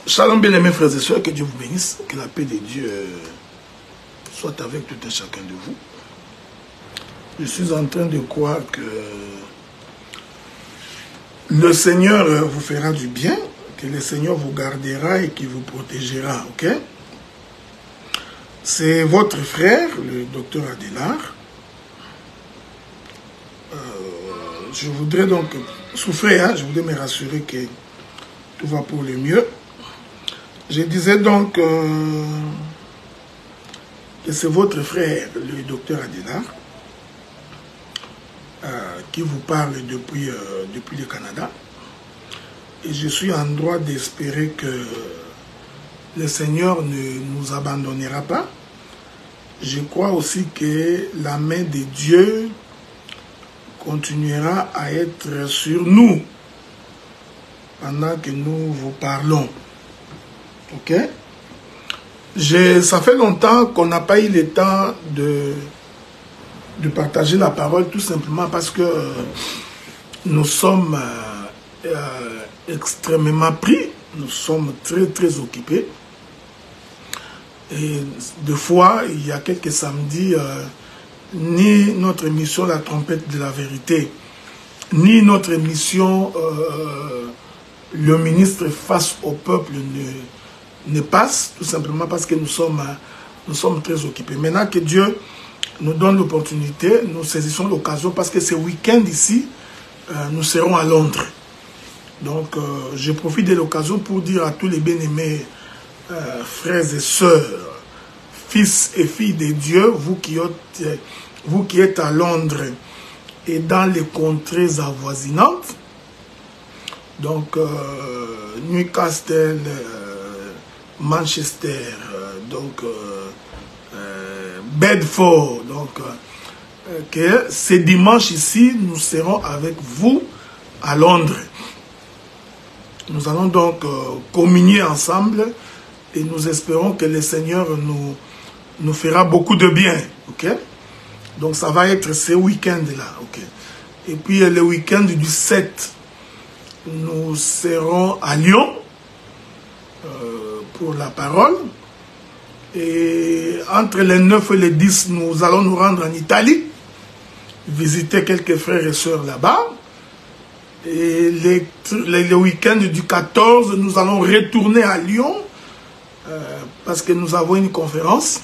Shalom bien aimés frères et sœurs, que Dieu vous bénisse, que la paix de Dieu soit avec tout un chacun de vous. Je suis en train de croire que le Seigneur vous fera du bien, que le Seigneur vous gardera et qu'il vous protégera, ok? C'est votre frère, le docteur Adélard. Je voudrais donc souffrir, hein, je voudrais me rassurer que tout va pour le mieux. Je disais donc que c'est votre frère, le docteur Adélard, qui vous parle depuis le Canada. Et je suis en droit d'espérer que le Seigneur ne nous abandonnera pas. Je crois aussi que la main de Dieu continuera à être sur nous pendant que nous vous parlons. Ok? Ça fait longtemps qu'on n'a pas eu le temps de partager la parole, tout simplement parce que nous sommes extrêmement pris, nous sommes très occupés. Et deux fois, il y a quelques samedis, ni notre émission La Trompette de la Vérité, ni notre émission Le ministre face au peuple ne passe, tout simplement parce que nous sommes très occupés. Maintenant que Dieu nous donne l'opportunité, nous saisissons l'occasion parce que ce week-end ici, nous serons à Londres. Donc, je profite de l'occasion pour dire à tous les bien-aimés frères et sœurs, fils et filles de Dieu, vous qui êtes à Londres et dans les contrées avoisinantes, donc Newcastle, Manchester, donc Bedford, donc que ce dimanche ici, nous serons avec vous à Londres. Nous allons donc communier ensemble et nous espérons que le Seigneur nous fera beaucoup de bien, ok? Donc ça va être ce week-end-là, ok? Et puis le week-end du 7, nous serons à Lyon pour la parole. Et entre les 9 et les 10, nous allons nous rendre en Italie, visiter quelques frères et sœurs là-bas. Et le week-end du 14, nous allons retourner à Lyon parce que nous avons une conférence.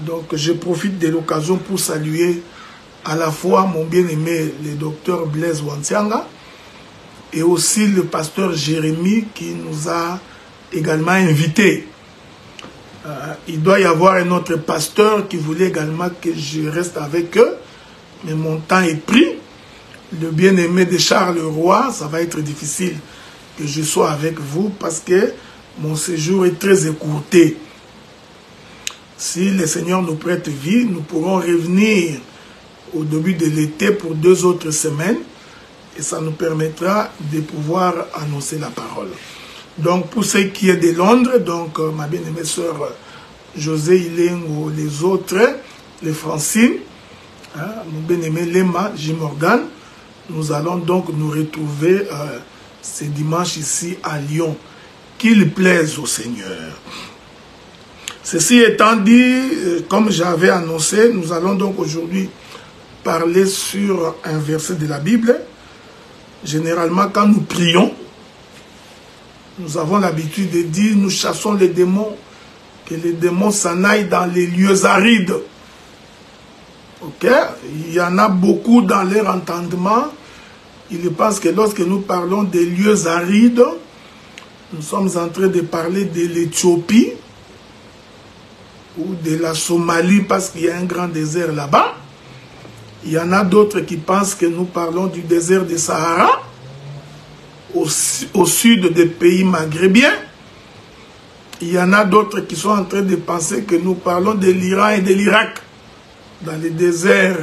Donc je profite de l'occasion pour saluer à la fois mon bien-aimé, le docteur Blaise Wansianga, et aussi le pasteur Jérémie qui nous a également invités. Il doit y avoir un autre pasteur qui voulait également que je reste avec eux, mais mon temps est pris. Le bien-aimé de Charles Roy, ça va être difficile que je sois avec vous parce que mon séjour est très écourté. Si le Seigneur nous prête vie, nous pourrons revenir au début de l'été pour 2 autres semaines et ça nous permettra de pouvoir annoncer la parole. Donc pour ce qui est de Londres, donc ma bien-aimée sœur José Ilengo, les autres, les Francine, mon bien-aimé Lema, J. Morgan, nous allons donc nous retrouver ce dimanche ici à Lyon. Qu'il plaise au Seigneur. Ceci étant dit, comme j'avais annoncé, nous allons donc aujourd'hui parler sur un verset de la Bible. Généralement, quand nous prions, nous avons l'habitude de dire, nous chassons les démons, que les démons s'en aillent dans les lieux arides. Ok? Il y en a beaucoup dans leur entendement. Ils pensent que lorsque nous parlons des lieux arides, nous sommes en train de parler de l'Éthiopie ou de la Somalie parce qu'il y a un grand désert là-bas. Il y en a d'autres qui pensent que nous parlons du désert de Sahara, au sud des pays maghrébiens. Il y en a d'autres qui sont en train de penser que nous parlons de l'Iran et de l'Irak, dans les déserts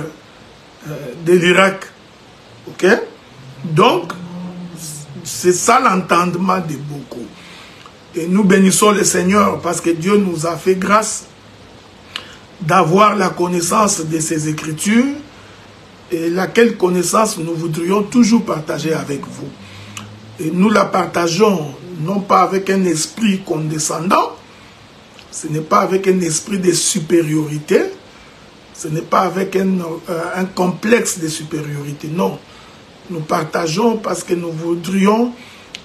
de l'Irak. Ok? Donc, c'est ça l'entendement de beaucoup. Et nous bénissons le Seigneur parce que Dieu nous a fait grâce d'avoir la connaissance de ces Écritures et laquelle connaissance nous voudrions toujours partager avec vous. Et nous la partageons non pas avec un esprit condescendant, ce n'est pas avec un esprit de supériorité, ce n'est pas avec un complexe de supériorité, non. Nous partageons parce que nous voudrions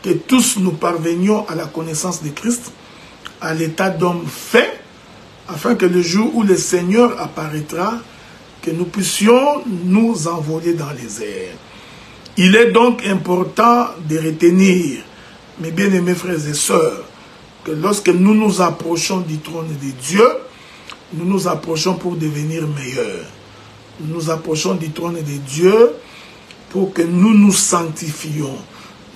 que tous nous parvenions à la connaissance de Christ, à l'état d'homme fait, afin que le jour où le Seigneur apparaîtra, que nous puissions nous envoler dans les airs. Il est donc important de retenir, mes bien-aimés frères et sœurs, que lorsque nous nous approchons du trône de Dieu, nous nous approchons pour devenir meilleurs. Nous nous approchons du trône de Dieu pour que nous nous sanctifions.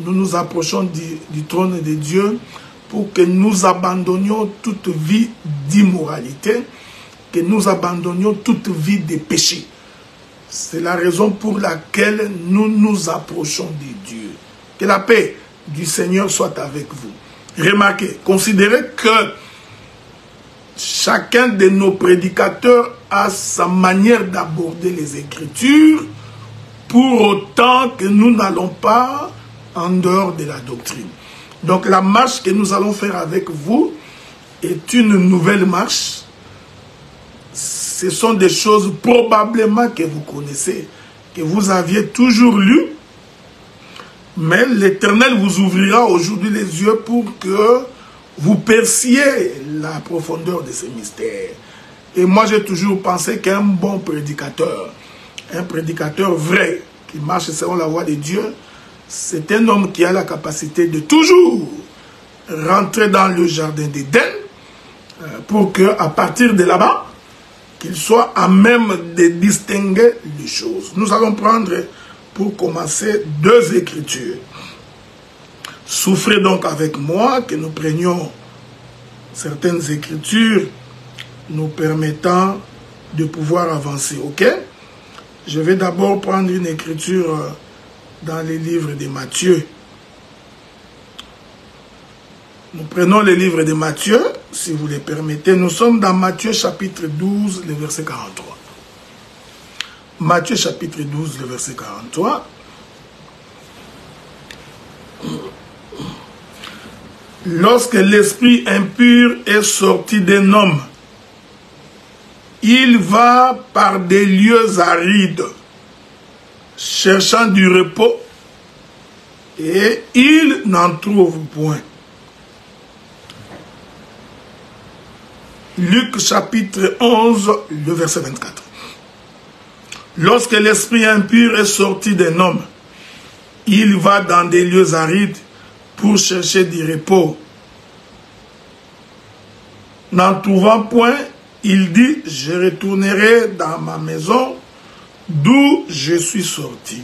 Nous nous approchons du trône de Dieu pour que nous abandonnions toute vie d'immoralité, que nous abandonnions toute vie de péché. C'est la raison pour laquelle nous nous approchons de Dieu. Que la paix du Seigneur soit avec vous. Remarquez, considérez que chacun de nos prédicateurs a sa manière d'aborder les Écritures, pour autant que nous n'allons pas en dehors de la doctrine. Donc la marche que nous allons faire avec vous est une nouvelle marche. Ce sont des choses probablement que vous connaissez, que vous aviez toujours lues, mais l'Éternel vous ouvrira aujourd'hui les yeux pour que vous perciez la profondeur de ces mystères. Et moi j'ai toujours pensé qu'un bon prédicateur, un prédicateur vrai, qui marche selon la voie de Dieu, c'est un homme qui a la capacité de toujours rentrer dans le jardin d'Éden pour qu'à partir de là-bas, qu'il soit à même de distinguer les choses. Nous allons prendre pour commencer 2 Écritures. Souffrez donc avec moi que nous prenions certaines Écritures nous permettant de pouvoir avancer. Ok? Je vais d'abord prendre une Écriture dans les livres de Matthieu. Nous prenons les livres de Matthieu, si vous les permettez. Nous sommes dans Matthieu chapitre 12, le verset 43. Matthieu chapitre 12, le verset 43. Lorsque l'esprit impur est sorti d'un homme, il va par des lieux arides, cherchant du repos, et il n'en trouve point. Luc chapitre 11, le verset 24. Lorsque l'esprit impur est sorti d'un homme, il va dans des lieux arides pour chercher du repos. N'en trouvant point, il dit, je retournerai dans ma maison d'où je suis sorti.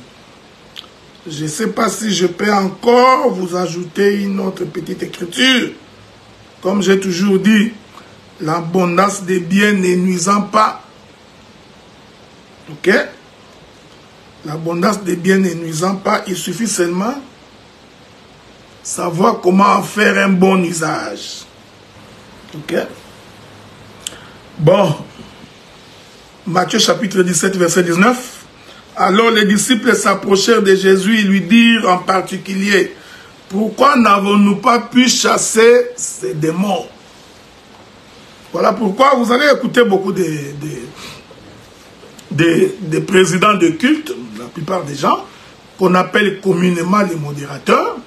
Je ne sais pas si je peux encore vous ajouter une autre petite écriture. Comme j'ai toujours dit, l'abondance des biens ne nuisant pas. Ok? L'abondance des biens ne nuisant pas, il suffit seulement savoir comment en faire un bon usage. Ok? Bon. Matthieu chapitre 17, verset 19. Alors les disciples s'approchèrent de Jésus et lui dirent en particulier, pourquoi n'avons-nous pas pu chasser ces démons? Voilà pourquoi vous allez écouter beaucoup des présidents de culte, la plupart des gens, qu'on appelle communément les modérateurs,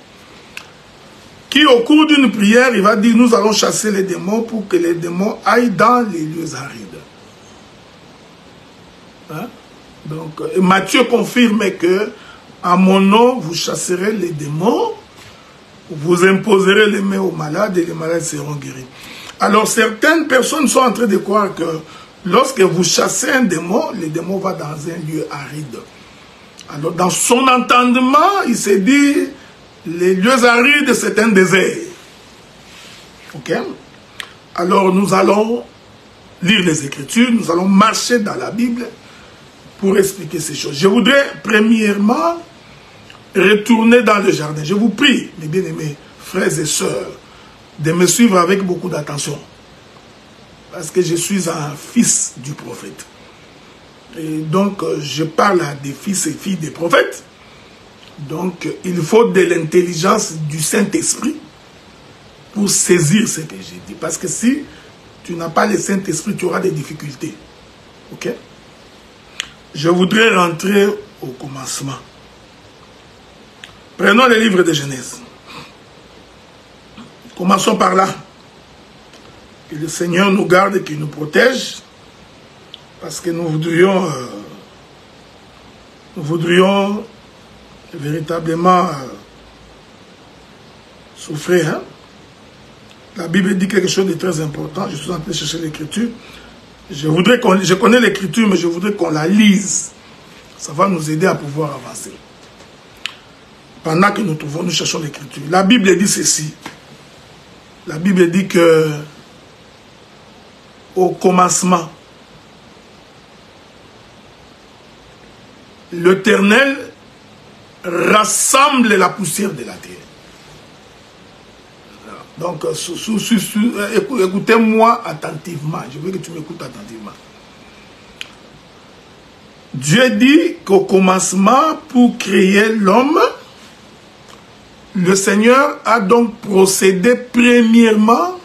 qui au cours d'une prière, il va dire, nous allons chasser les démons pour que les démons aillent dans les lieux arides. Hein? Donc, Matthieu confirme que, à mon nom, vous chasserez les démons, vous imposerez les mains aux malades et les malades seront guéris. Alors, certaines personnes sont en train de croire que lorsque vous chassez un démon, le démon va dans un lieu aride. Alors, dans son entendement, il s'est dit, les lieux arides, c'est un désert. Ok? Alors, nous allons lire les Écritures, nous allons marcher dans la Bible pour expliquer ces choses. Je voudrais, premièrement, retourner dans le jardin. Je vous prie, mes bien-aimés frères et sœurs, de me suivre avec beaucoup d'attention. Parce que je suis un fils du prophète. Et donc, je parle à des fils et filles des prophètes. Donc, il faut de l'intelligence du Saint-Esprit pour saisir ce que j'ai dit. Parce que si tu n'as pas le Saint-Esprit, tu auras des difficultés. Ok? Je voudrais rentrer au commencement. Prenons les livres de Genèse. Commençons par là. Que le Seigneur nous garde et qu'il nous protège. Parce que nous voudrions véritablement souffrir. Hein? La Bible dit quelque chose de très important. Je suis en train de chercher l'écriture. Je connais l'écriture, mais je voudrais qu'on la lise. Ça va nous aider à pouvoir avancer. Pendant que nous cherchons l'écriture. La Bible dit ceci. La Bible dit que au commencement, l'Éternel rassemble la poussière de la terre. Donc, écoutez-moi attentivement. Je veux que tu m'écoutes attentivement. Dieu dit qu'au commencement, pour créer l'homme, le Seigneur a donc procédé premièrement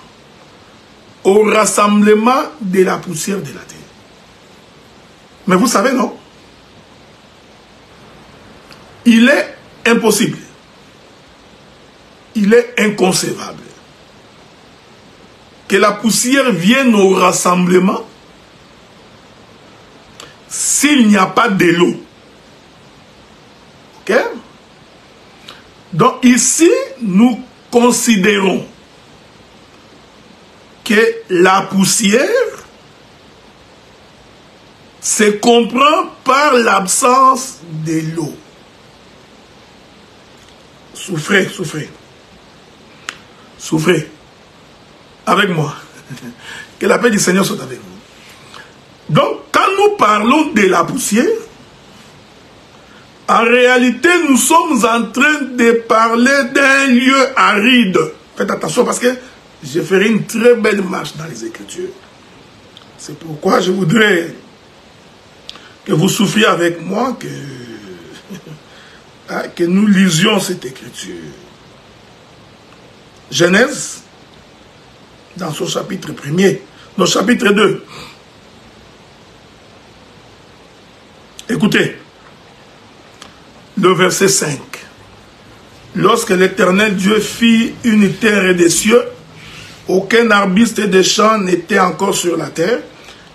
au rassemblement de la poussière de la terre. Mais vous savez, non? Il est impossible. Il est inconcevable que la poussière vienne au rassemblement s'il n'y a pas de l'eau. Ok? Donc ici, nous considérons que la poussière se comprend par l'absence de l'eau. Souffrez, souffrez. Souffrez. Avec moi. Que la paix du Seigneur soit avec vous. Donc, quand nous parlons de la poussière, en réalité, nous sommes en train de parler d'un lieu aride. Faites attention parce que je ferai une très belle marche dans les Écritures. C'est pourquoi je voudrais que vous souffriez avec moi, que nous lisions cette Écriture. Genèse, dans son chapitre 1er, dans le chapitre 2. Écoutez, le verset 5. Lorsque l'Éternel Dieu fit une terre et des cieux, aucun arbuste des champs n'était encore sur la terre,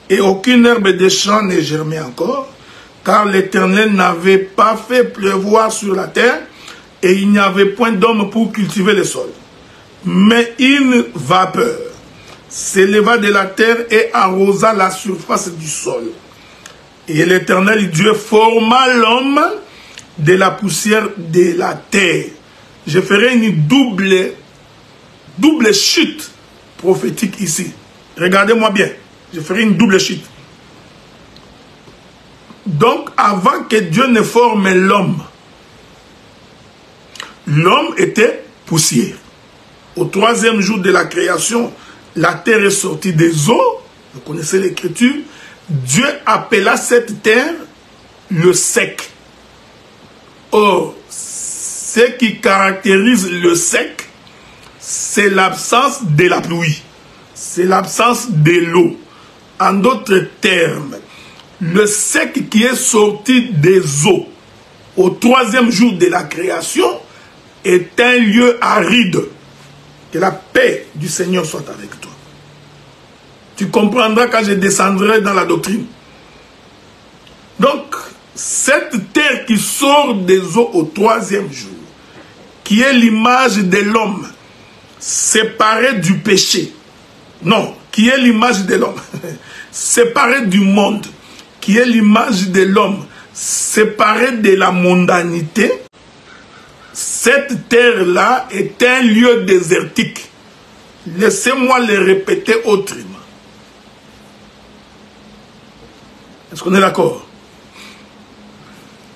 et aucune herbe des champs ne germait encore, car l'Éternel n'avait pas fait pleuvoir sur la terre, et il n'y avait point d'homme pour cultiver le sol. Mais une vapeur s'éleva de la terre et arrosa la surface du sol. Et l'Éternel Dieu forma l'homme de la poussière de la terre. Je ferai une double chute prophétique ici. Regardez-moi bien. Je ferai une double chute. Donc, avant que Dieu ne forme l'homme, l'homme était poussière. Au troisième jour de la création, la terre est sortie des eaux. Vous connaissez l'écriture. Dieu appela cette terre le sec. Or, ce qui caractérise le sec, c'est l'absence de la pluie. C'est l'absence de l'eau. En d'autres termes, le sec qui est sorti des eaux au troisième jour de la création est un lieu aride. Que la paix du Seigneur soit avec toi. Tu comprendras quand je descendrai dans la doctrine. Donc, cette terre qui sort des eaux au troisième jour, qui est l'image de l'homme séparé du péché, non, qui est l'image de l'homme séparé du monde, qui est l'image de l'homme séparé de la mondanité, cette terre-là est un lieu désertique. Laissez-moi le répéter autrement. Est-ce qu'on est d'accord?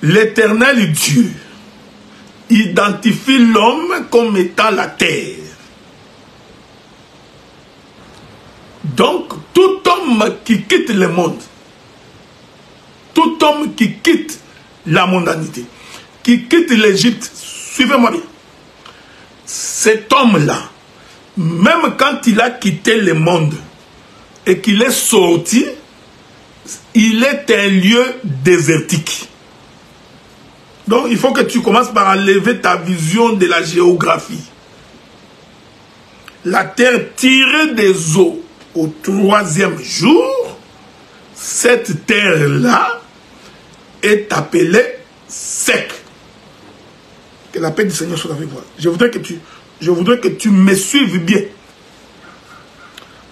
L'Éternel Dieu identifie l'homme comme étant la terre. Donc, tout homme qui quitte le monde, tout homme qui quitte la mondanité, qui quitte l'Égypte, suivez-moi bien, cet homme-là même quand il a quitté le monde et qu'il est sorti, il est un lieu désertique. Donc il faut que tu commences par enlever ta vision de la géographie. La terre tirée des eaux au 3e jour, cette terre-là est appelée sec. Que la paix du Seigneur soit avec toi. Je voudrais que tu me suives bien.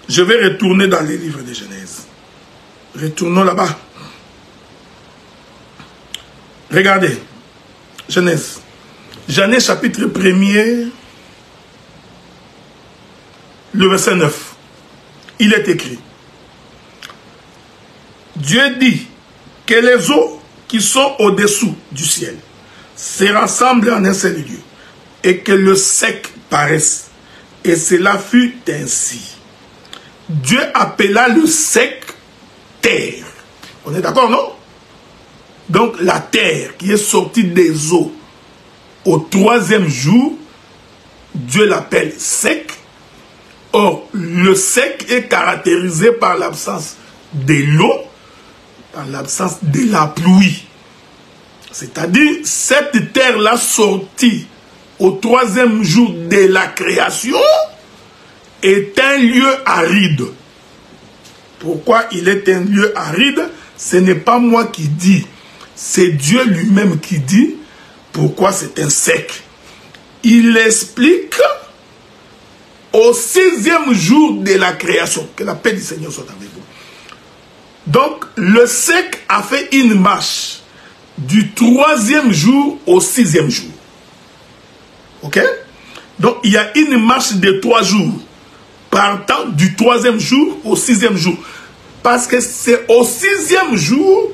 Je vais retourner dans les livres de Genèse. Retournons là-bas. Regardez. Genèse. Genèse chapitre 1er, le verset 9. Il est écrit. Dieu dit que les eaux qui sont au-dessous du ciel se rassemblent en un seul lieu et que le sec paraisse. Et cela fut ainsi. Dieu appela le sec terre. On est d'accord, non? Donc la terre qui est sortie des eaux au 3e jour, Dieu l'appelle sec. Or, le sec est caractérisé par l'absence de l'eau, par l'absence de la pluie. C'est-à-dire, cette terre-là sortie au 3e jour de la création est un lieu aride. Pourquoi il est un lieu aride? Ce n'est pas moi qui dis, c'est Dieu lui-même qui dit pourquoi c'est un sec. Il explique au 6e jour de la création. Que la paix du Seigneur soit avec vous. Donc, le sec a fait une marche du 3e jour au 6e jour. Ok? Donc, il y a une marche de 3 jours, partant du 3e jour au 6e jour. Parce que c'est au 6e jour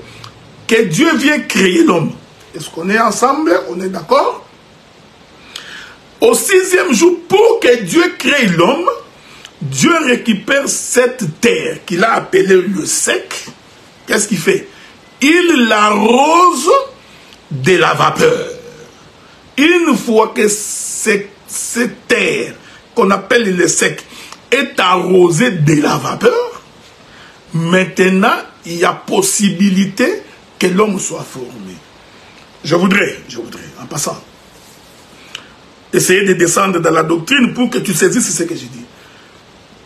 que Dieu vient créer l'homme. Est-ce qu'on est ensemble? On est d'accord? Au 6e jour, pour que Dieu crée l'homme, Dieu récupère cette terre qu'il a appelée le sec. Qu'est-ce qu'il fait? Il l'arrose de la vapeur. Une fois que cette terre qu'on appelle le sec est arrosée de la vapeur, maintenant, il y a possibilité que l'homme soit formé. Je voudrais, en passant, essayer de descendre dans la doctrine pour que tu saisisses ce que je dis.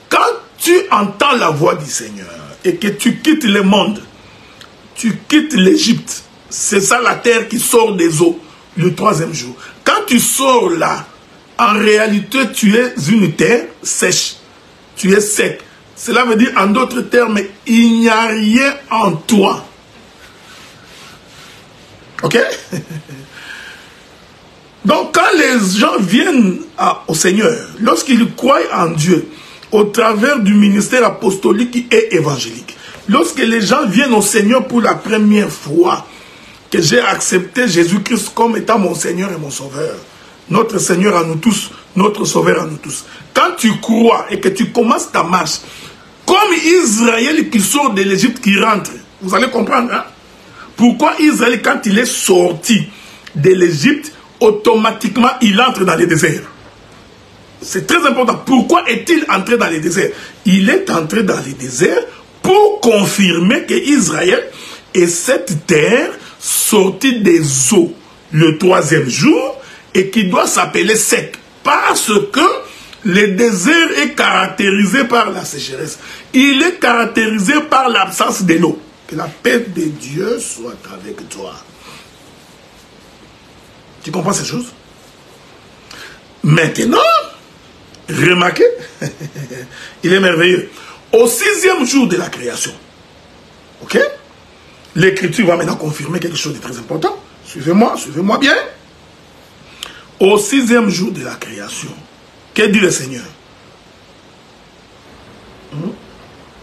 Quand tu entends la voix du Seigneur et que tu quittes le monde, tu quittes l'Égypte, c'est ça la terre qui sort des eaux le 3e jour. Quand tu sors là, en réalité, tu es une terre sèche. Tu es sec. Cela veut dire, en d'autres termes, il n'y a rien en toi. Ok? Donc, quand les gens viennent au Seigneur, lorsqu'ils croient en Dieu, au travers du ministère apostolique et évangélique, lorsque les gens viennent au Seigneur pour la première fois, que j'ai accepté Jésus-Christ comme étant mon Seigneur et mon Sauveur, notre Seigneur à nous tous, notre Sauveur à nous tous. Quand tu crois et que tu commences ta marche, comme Israël qui sort de l'Égypte, qui rentre, vous allez comprendre, hein? Pourquoi Israël, quand il est sorti de l'Égypte, automatiquement il entre dans le désert? C'est très important. Pourquoi est-il entré dans le désert? Il est entré dans le désert pour confirmer que Israël est cette terre sortie des eaux le 3e jour et qui doit s'appeler sec. Parce que le désert est caractérisé par la sécheresse. Il est caractérisé par l'absence de l'eau. Que la paix de Dieu soit avec toi. Tu comprends ces choses? Maintenant, remarquez, il est merveilleux. Au 6e jour de la création, ok? L'Écriture va maintenant confirmer quelque chose de très important. Suivez-moi bien. Au 6e jour de la création, que dit le Seigneur?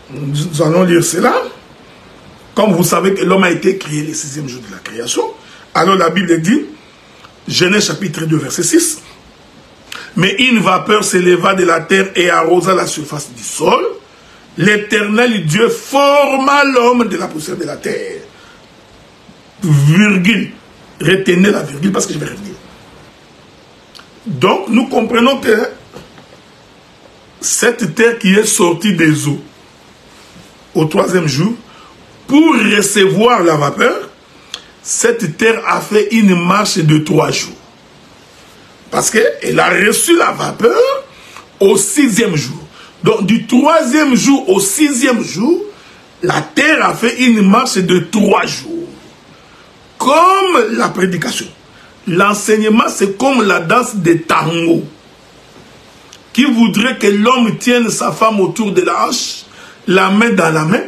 Nous allons lire cela. Comme vous savez que l'homme a été créé le 6e jour de la création, alors la Bible dit, Genèse chapitre 2, verset 6, mais une vapeur s'éleva de la terre et arrosa la surface du sol. L'Éternel Dieu forma l'homme de la poussière de la terre. Virgule. Retenez la virgule parce que je vais revenir. Donc, nous comprenons que cette terre qui est sortie des eaux au 3e jour, pour recevoir la vapeur, cette terre a fait une marche de 3 jours. Parce qu'elle a reçu la vapeur au 6e jour. Donc du 3e jour au 6e jour, la terre a fait une marche de 3 jours. Comme la prédication. L'enseignement, c'est comme la danse des tangos. Qui voudrait que l'homme tienne sa femme autour de la hanche, la main dans la main,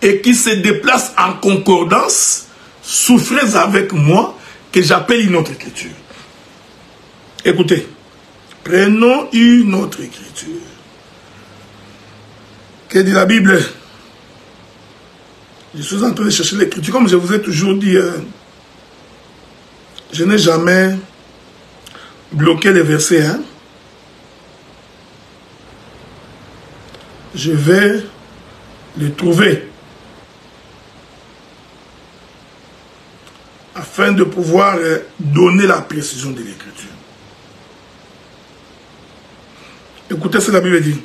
et qui se déplace en concordance, souffrez avec moi, que j'appelle une autre écriture. Écoutez, prenons une autre écriture. Que dit la Bible? Je suis en train de chercher l'écriture. Comme je vous ai toujours dit, je n'ai jamais bloqué les versets. Hein? Je vais les trouver afin de pouvoir donner la précision de l'écriture. Écoutez ce que la Bible dit.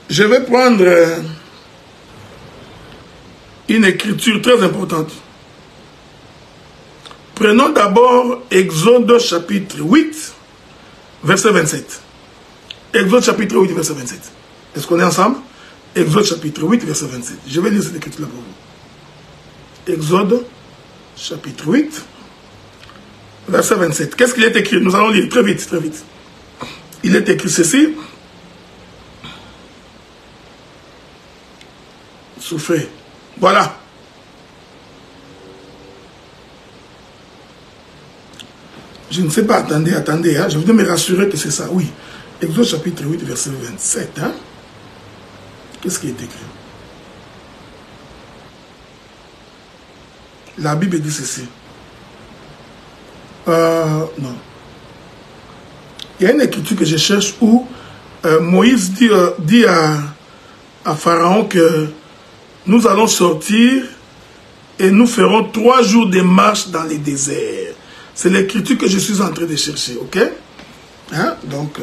Je vais prendre une écriture très importante. Prenons d'abord Exode chapitre 8, verset 27. Exode chapitre 8, verset 27. Est-ce qu'on est ensemble? Exode chapitre 8, verset 27. Je vais lire cette écriture-là pour vous. Exode chapitre 8, verset 27. Qu'est-ce qu'il est écrit? Nous allons lire très vite, très vite. Il est écrit ceci. Souffrez. Voilà. Je ne sais pas, attendez, hein, je voudrais me rassurer que c'est ça, oui. Exode chapitre 8, verset 27, hein. Qu'est-ce qui est écrit? La Bible dit ceci. Non. Il y a une écriture que je cherche où Moïse dit à Pharaon que nous allons sortir et nous ferons 3 jours de marche dans les déserts. C'est l'écriture que je suis en train de chercher, ok? Hein? Donc,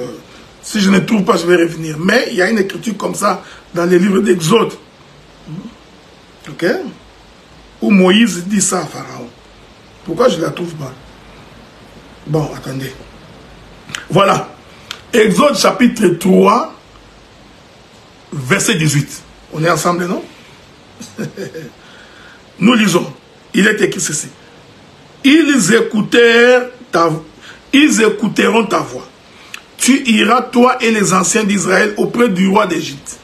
si je ne trouve pas, je vais revenir. Mais il y a une écriture comme ça dans les livres d'Exode. Ok? Où Moïse dit ça à Pharaon. Pourquoi je ne la trouve pas? Bon, attendez. Voilà. Exode chapitre 3, verset 18. On est ensemble, non? Nous lisons. Il est écrit ceci. Ils écouteront ta voix. Tu iras, toi et les anciens d'Israël, auprès du roi d'Égypte.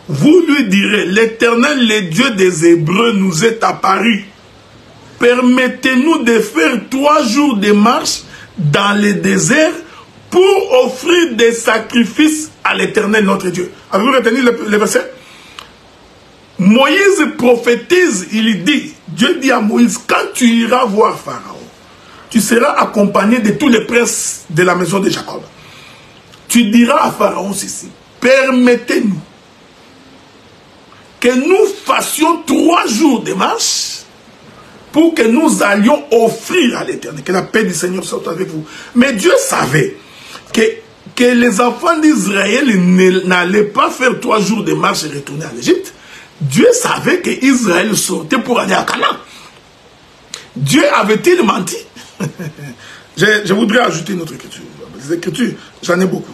Vous lui direz, l'Éternel, le Dieu des Hébreux, nous est apparu. Permettez-nous de faire 3 jours de marche dans le désert pour offrir des sacrifices à l'Éternel, notre Dieu. Avez-vous retenu le verset? Moïse prophétise, il dit, Dieu dit à Moïse, quand tu iras voir Pharaon, tu seras accompagné de tous les princes de la maison de Jacob. Tu diras à Pharaon ceci, permettez-nous que nous fassions 3 jours de marche pour que nous allions offrir à l'Éternel, que la paix du Seigneur soit avec vous. Mais Dieu savait que les enfants d'Israël n'allaient pas faire 3 jours de marche et retourner à l'Égypte. Dieu savait qu'Israël sortait pour aller à Canaan. Dieu avait-il menti? Je voudrais ajouter une autre écriture. Les écritures, j'en ai beaucoup.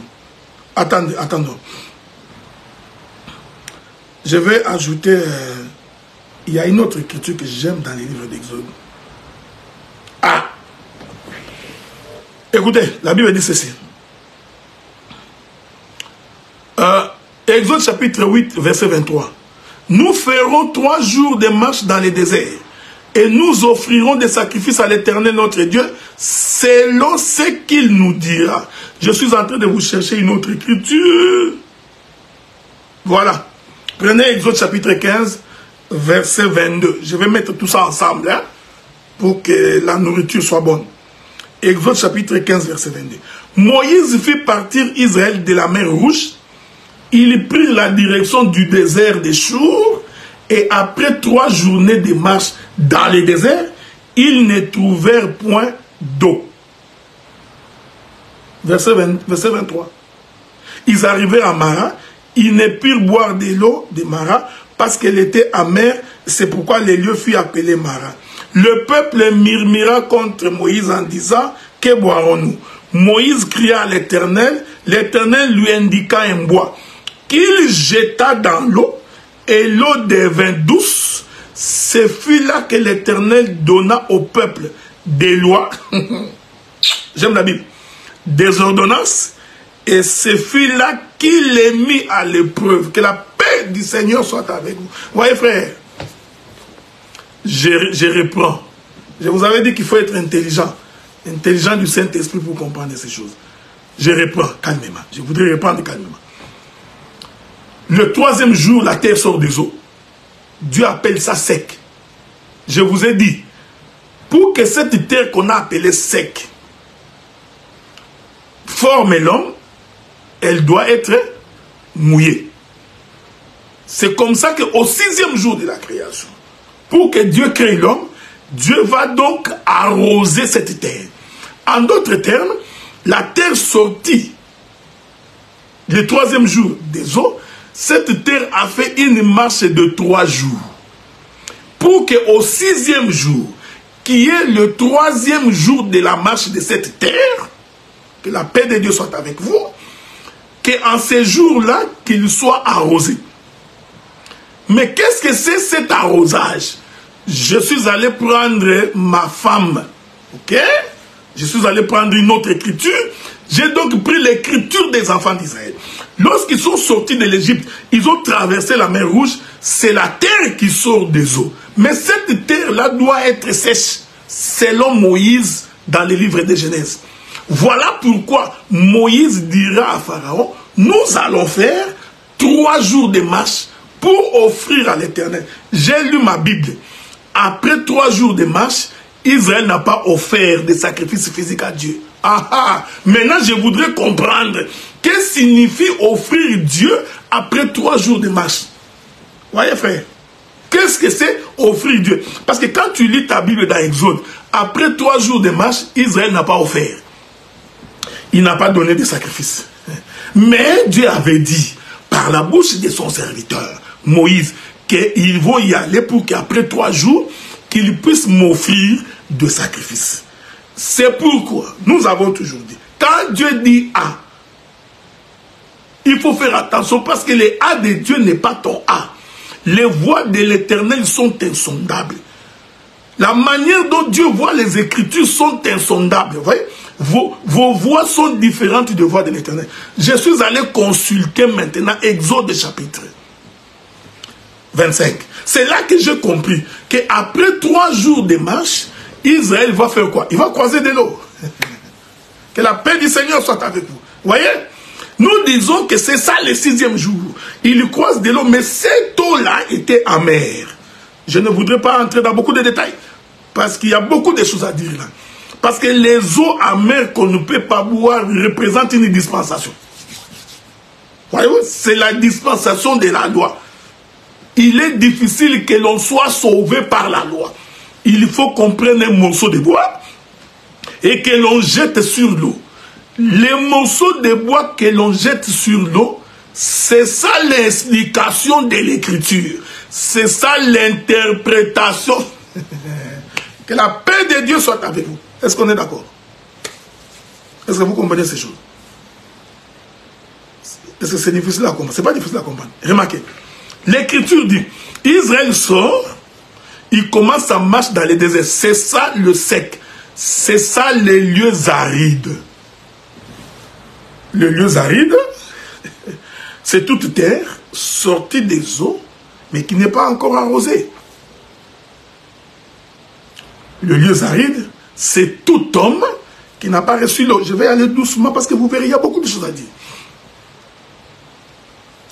Attendons. Je vais ajouter... il y a une autre écriture que j'aime dans les livres d'Exode. Ah! Écoutez, la Bible dit ceci. Exode chapitre 8, verset 23. Nous ferons 3 jours de marche dans les déserts et nous offrirons des sacrifices à l'Éternel notre Dieu selon ce qu'il nous dira. Je suis en train de vous chercher une autre écriture. Voilà. Prenez Exode chapitre 15, verset 22. Je vais mettre tout ça ensemble hein, pour que la nourriture soit bonne. Exode chapitre 15, verset 22. Moïse fit partir Israël de la mer Rouge. Ils prirent la direction du désert des Chour et après 3 journées de marche dans le désert, ils ne trouvèrent point d'eau. Verset 23. Ils arrivaient à Mara, ils ne purent boire de l'eau de Mara parce qu'elle était amère, c'est pourquoi les lieux furent appelés Mara. Le peuple murmura contre Moïse en disant, que boirons-nous? Moïse cria à l'Éternel, l'Éternel lui indiqua un bois, qu'il jeta dans l'eau, et l'eau devint douce. Ce fut là que l'Éternel donna au peuple des lois, j'aime la Bible, des ordonnances, et ce fut là qu'il les mit à l'épreuve. Que la paix du Seigneur soit avec vous. Voyez frère, je reprends. Je vous avais dit qu'il faut être intelligent. Intelligent du Saint-Esprit pour comprendre ces choses. Je reprends calmement. Je voudrais reprendre calmement. Le troisième jour, la terre sort des eaux. Dieu appelle ça sec. Je vous ai dit, pour que cette terre qu'on a appelée sec forme l'homme, elle doit être mouillée. C'est comme ça qu'au 6e jour de la création, pour que Dieu crée l'homme, Dieu va donc arroser cette terre. En d'autres termes, la terre sortie le 3e jour des eaux, cette terre a fait une marche de 3 jours. Pour qu'au 6e jour, qui est le 3e jour de la marche de cette terre, que la paix de Dieu soit avec vous, qu'en ces jours-là, qu'il soit arrosé. Mais qu'est-ce que c'est cet arrosage? Je suis allé prendre ma femme, ok? Je suis allé prendre une autre écriture. J'ai donc pris l'écriture des enfants d'Israël. Lorsqu'ils sont sortis de l'Égypte, ils ont traversé la mer Rouge. C'est la terre qui sort des eaux. Mais cette terre-là doit être sèche, selon Moïse dans le livre de Genèse. Voilà pourquoi Moïse dira à Pharaon, nous allons faire 3 jours de marche pour offrir à l'Éternel. J'ai lu ma Bible. Après 3 jours de marche, Israël n'a pas offert de sacrifices physiques à Dieu. Ah ah! Maintenant, je voudrais comprendre qu'est-ce que signifie offrir Dieu après 3 jours de marche. Voyez frère, qu'est-ce que c'est offrir Dieu? Parce que quand tu lis ta Bible dans Exode, après 3 jours de marche, Israël n'a pas offert. Il n'a pas donné de sacrifices. Mais Dieu avait dit, par la bouche de son serviteur, Moïse, qu'ils vont y aller pour qu'après 3 jours, qu'ils puissent m'offrir de sacrifices. C'est pourquoi nous avons toujours dit, quand Dieu dit A, il faut faire attention parce que les A de Dieu n'est pas ton A. Les voies de l'Éternel sont insondables. La manière dont Dieu voit les Écritures sont insondables. Vous voyez? Vos voix sont différentes des voix de l'Éternel. Je suis allé consulter maintenant Exode chapitre 25. C'est là que j'ai compris qu'après 3 jours de marche, Israël va faire quoi? Il va croiser de l'eau. Que la paix du Seigneur soit avec vous. Vous voyez? Nous disons que c'est ça le 6e jour. Il croise de l'eau, mais cette eau-là était amère. Je ne voudrais pas entrer dans beaucoup de détails, parce qu'il y a beaucoup de choses à dire là. Parce que les eaux amères qu'on ne peut pas boire représentent une dispensation. Voyez-vous? C'est la dispensation de la loi. Il est difficile que l'on soit sauvé par la loi. Il faut qu'on prenne un morceau de bois et que l'on jette sur l'eau. Les morceaux de bois que l'on jette sur l'eau, c'est ça l'explication de l'écriture. C'est ça l'interprétation. Que la paix de Dieu soit avec vous. Est-ce qu'on est d'accord? Est-ce que vous comprenez ces choses? Est-ce que c'est difficile à comprendre? Ce n'est pas difficile à comprendre. Remarquez. L'écriture dit, Israël sort, il commence sa marche dans les déserts. C'est ça le sec. C'est ça les lieux arides. Les lieux arides, c'est toute terre sortie des eaux, mais qui n'est pas encore arrosée. Le lieu aride, c'est tout homme qui n'a pas reçu l'eau. Je vais aller doucement parce que vous verrez, il y a beaucoup de choses à dire.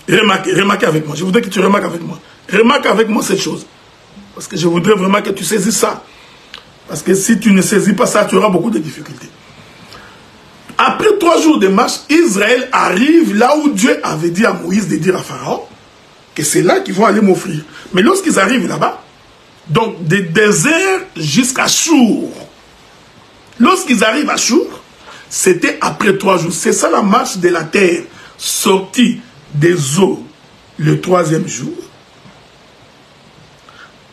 Remarquez avec moi. Je voudrais que tu remarques avec moi. Remarque avec moi cette chose. Parce que je voudrais vraiment que tu saisisses ça. Parce que si tu ne saisis pas ça, tu auras beaucoup de difficultés. Après 3 jours de marche, Israël arrive là où Dieu avait dit à Moïse de dire à Pharaon que c'est là qu'ils vont aller m'offrir. Mais lorsqu'ils arrivent là-bas, donc des déserts jusqu'à Chour. Lorsqu'ils arrivent à Chour, c'était après 3 jours. C'est ça la marche de la terre, sortie des eaux le 3e jour,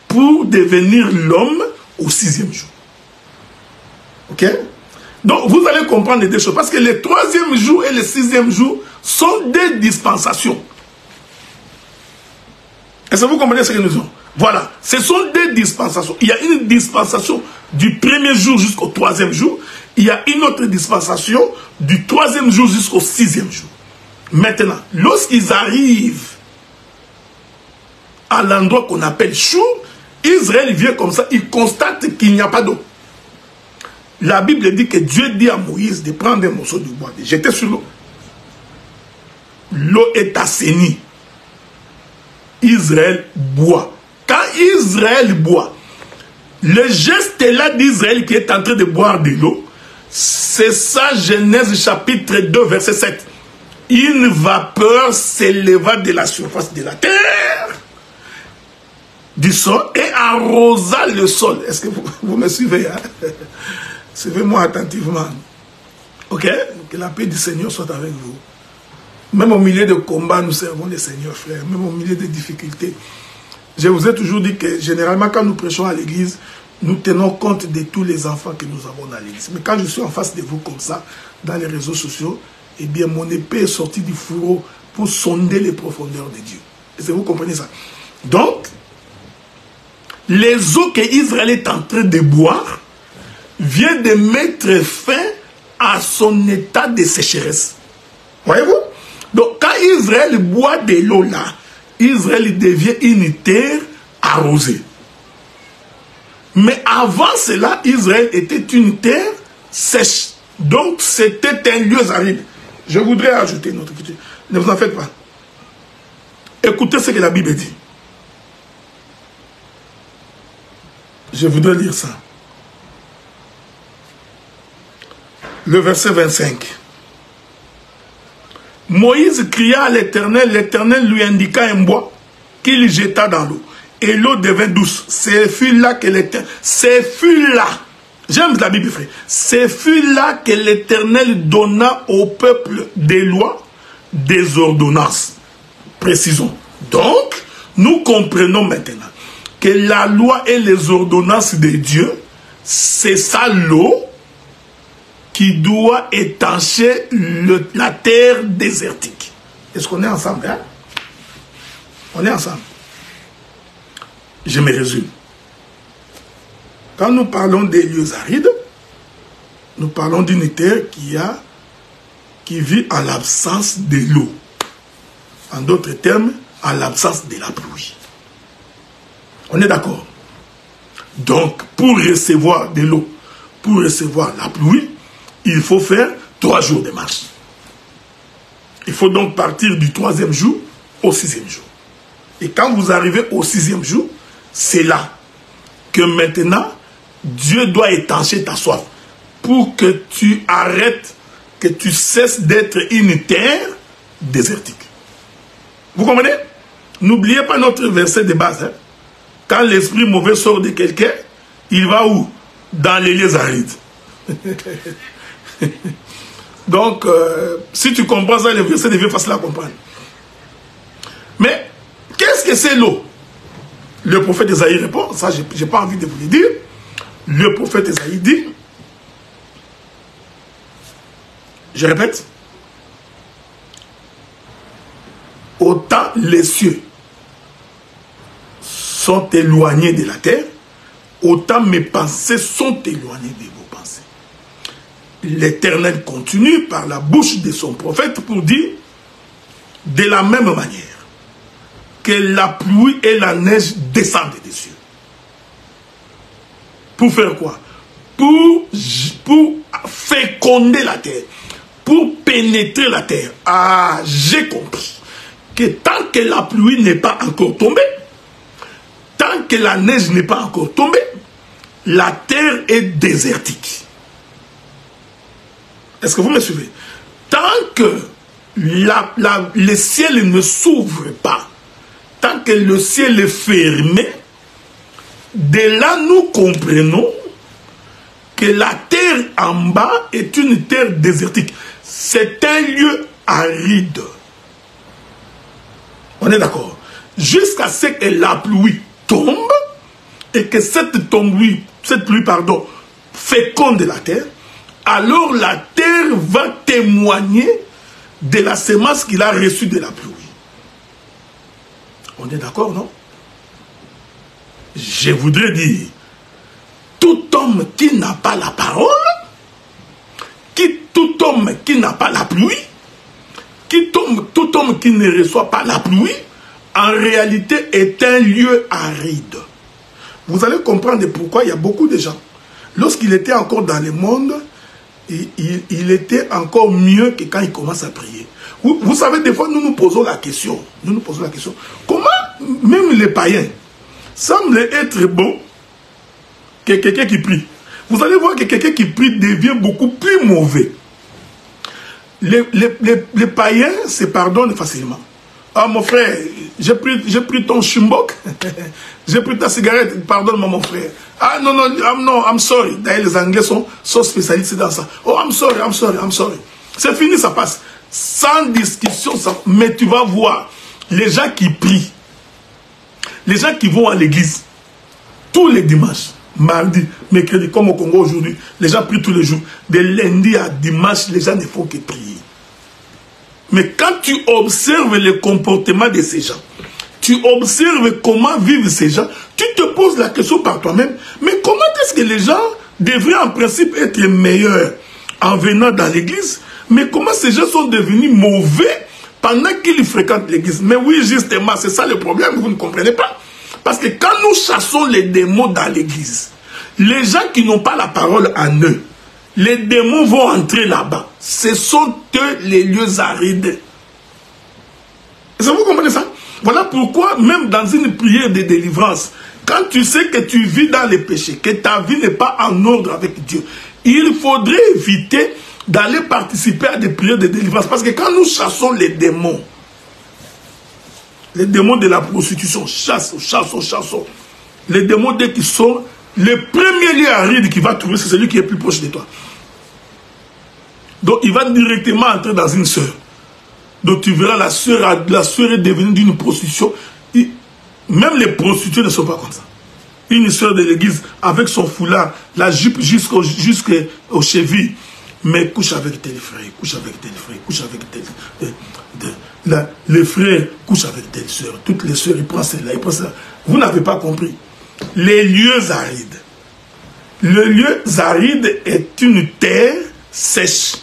pour devenir l'homme au 6e jour. Ok? Donc vous allez comprendre les deux choses, parce que le 3e jour et le 6e jour sont des dispensations. Est-ce que vous comprenez ce que nous disons? Voilà, ce sont des dispensations. Il y a une dispensation du 1er jour jusqu'au 3e jour. Il y a une autre dispensation du 3e jour jusqu'au 6e jour. Maintenant, lorsqu'ils arrivent à l'endroit qu'on appelle Chour, Israël vient comme ça, il constate qu'il n'y a pas d'eau. La Bible dit que Dieu dit à Moïse de prendre un morceau de bois, de jeter sur l'eau. L'eau est assainie. Israël boit. Quand Israël boit, le geste là d'Israël qui est en train de boire de l'eau, c'est ça, Genèse chapitre 2, verset 7. Une vapeur s'éleva de la surface de la terre, du sol, et arrosa le sol. Est-ce que vous me suivez? Hein? Suivez-moi attentivement. Ok? Que la paix du Seigneur soit avec vous. Même au milieu de combats, nous servons le Seigneur, frère. Même au milieu des difficultés. Je vous ai toujours dit que généralement, quand nous prêchons à l'église, nous tenons compte de tous les enfants que nous avons dans l'église. Mais quand je suis en face de vous comme ça, dans les réseaux sociaux, eh bien, mon épée est sortie du fourreau pour sonder les profondeurs de Dieu. Est-ce que vous comprenez ça? Donc, les eaux que Israël est en train de boire viennent de mettre fin à son état de sécheresse. Voyez-vous? Donc, quand Israël boit de l'eau là, Israël devient une terre arrosée. Mais avant cela, Israël était une terre sèche. Donc, c'était un lieu aride. Je voudrais ajouter notre écriture. Ne vous en faites pas. Écoutez ce que la Bible dit. Je voudrais lire ça. Le verset 25. Moïse cria à l'Éternel, l'Éternel lui indiqua un bois qu'il jeta dans l'eau. Et l'eau devint douce. Ce fut là que l'Éternel... Ce fut là. J'aime la Bible, frère. Ce fut là que l'Éternel donna au peuple des lois, des ordonnances. Précisons. Donc, nous comprenons maintenant que la loi et les ordonnances de Dieu, c'est ça l'eau qui doit étancher la terre désertique. Est-ce qu'on est ensemble, hein? On est ensemble. Je me résume. Quand nous parlons des lieux arides, nous parlons d'une terre qui vit en l'absence de l'eau. En d'autres termes, en l'absence de la pluie. On est d'accord? Donc, pour recevoir de l'eau, pour recevoir la pluie, il faut faire 3 jours de marche. Il faut donc partir du 3e jour au 6e jour. Et quand vous arrivez au 6e jour, c'est là que maintenant, Dieu doit étancher ta soif pour que tu arrêtes, que tu cesses d'être une terre désertique. Vous comprenez? N'oubliez pas notre verset de base. Hein? Quand l'esprit mauvais sort de quelqu'un, il va où? Dans les lieux arides. Donc, si tu comprends ça, le verset devient facile à comprendre. Mais, qu'est-ce que c'est l'eau? Le prophète Isaïe répond, ça je n'ai pas envie de vous le dire. Le prophète Isaïe dit, je répète, autant les cieux sont éloignés de la terre, autant mes pensées sont éloignées de vos pensées. L'Éternel continue par la bouche de son prophète pour dire, de la même manière, que la pluie et la neige descendent des cieux. Pour faire quoi? Pour féconder la terre. Pour pénétrer la terre. Ah, j'ai compris que tant que la pluie n'est pas encore tombée, tant que la neige n'est pas encore tombée, la terre est désertique. Est-ce que vous me suivez? Tant que le ciel ne s'ouvre pas, tant que le ciel est fermé, de là nous comprenons que la terre en bas est une terre désertique. C'est un lieu aride. On est d'accord? Jusqu'à ce que la pluie tombe et que cette pluie, féconde la terre, alors la terre va témoigner de la semence qu'il a reçue de la pluie. On est d'accord, non? Je voudrais dire, tout homme qui n'a pas la parole, tout homme qui n'a pas la pluie, tout homme qui ne reçoit pas la pluie, en réalité est un lieu aride. Vous allez comprendre pourquoi il y a beaucoup de gens. Lorsqu'il était encore dans le monde, il était encore mieux que quand il commence à prier. Vous savez, des fois, nous nous posons la question. Comment même les païens semblent être bons que quelqu'un qui prie. Vous allez voir que quelqu'un qui prie devient beaucoup plus mauvais. Les païens se pardonnent facilement. Ah, mon frère, j'ai pris ton chumbok, j'ai pris ta cigarette, pardonne-moi, mon frère. Ah, non, I'm sorry. D'ailleurs, les Anglais sont spécialistes dans ça. Oh, I'm sorry. C'est fini, ça passe. Sans discussion, ça. Mais tu vas voir, les gens qui prient, les gens qui vont à l'église, tous les dimanches, mardi, mercredi, comme au Congo aujourd'hui, les gens prient tous les jours. De lundi à dimanche, les gens ne font que prier. Mais quand tu observes le comportement de ces gens, tu observes comment vivent ces gens, tu te poses la question par toi-même, mais comment est-ce que les gens devraient en principe être meilleurs en venant dans l'église, mais comment ces gens sont devenus mauvais pendant qu'ils fréquentent l'église? Mais oui, justement, c'est ça le problème, vous ne comprenez pas. Parce que quand nous chassons les démons dans l'église, les gens qui n'ont pas la parole en eux, les démons vont entrer là-bas. Ce sont eux les lieux arides. Est-ce que vous comprenez ça? Voilà pourquoi, même dans une prière de délivrance, quand tu sais que tu vis dans les péchés, que ta vie n'est pas en ordre avec Dieu, il faudrait éviter d'aller participer à des prières de délivrance. Parce que quand nous chassons les démons de la prostitution, chassons. Les démons, dès qu'ils sont, le premier lieu aride qu'il va trouver, c'est celui qui est plus proche de toi. Donc, il va directement entrer dans une sœur. Donc, tu verras, la sœur est devenue d'une prostitution. Même les prostituées ne sont pas comme ça. Une sœur de l'église, avec son foulard, la jupe jusqu'aux chevilles, mais couche avec tel frère, les frères couchent avec telle sœur. Toutes les sœurs, ils prennent celle-là, Vous n'avez pas compris. Les lieux arides. Le lieu aride est une terre sèche.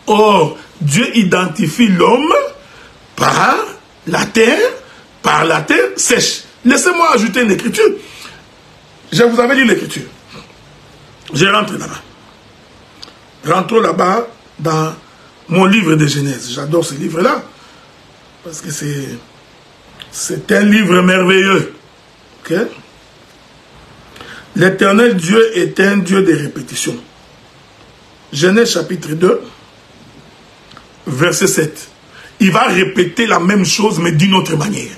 Or, Dieu identifie l'homme par la terre sèche. Laissez-moi ajouter une écriture. Je vous avais dit l'écriture. Je rentre là-bas. Rentrons là-bas dans mon livre de Genèse. J'adore ce livre-là. Parce que c'est un livre merveilleux. Ok? L'Éternel Dieu est un Dieu de répétition. Genèse chapitre 2, verset 7. Il va répéter la même chose, mais d'une autre manière.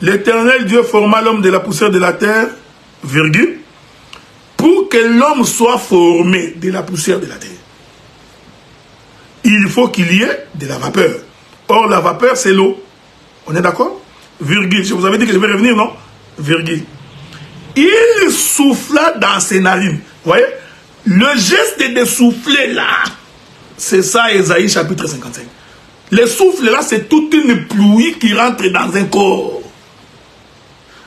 L'Éternel Dieu forma l'homme de la poussière de la terre, virgule, pour que l'homme soit formé de la poussière de la terre. Il faut qu'il y ait de la vapeur. Or, la vapeur, c'est l'eau. On est d'accord? Virgule. Je vous avais dit que je vais revenir, non? Virgule. Il souffla dans ses narines. Vous voyez? Le geste de souffler là, c'est ça, Ésaïe chapitre 55. Le souffle là, c'est toute une pluie qui rentre dans un corps.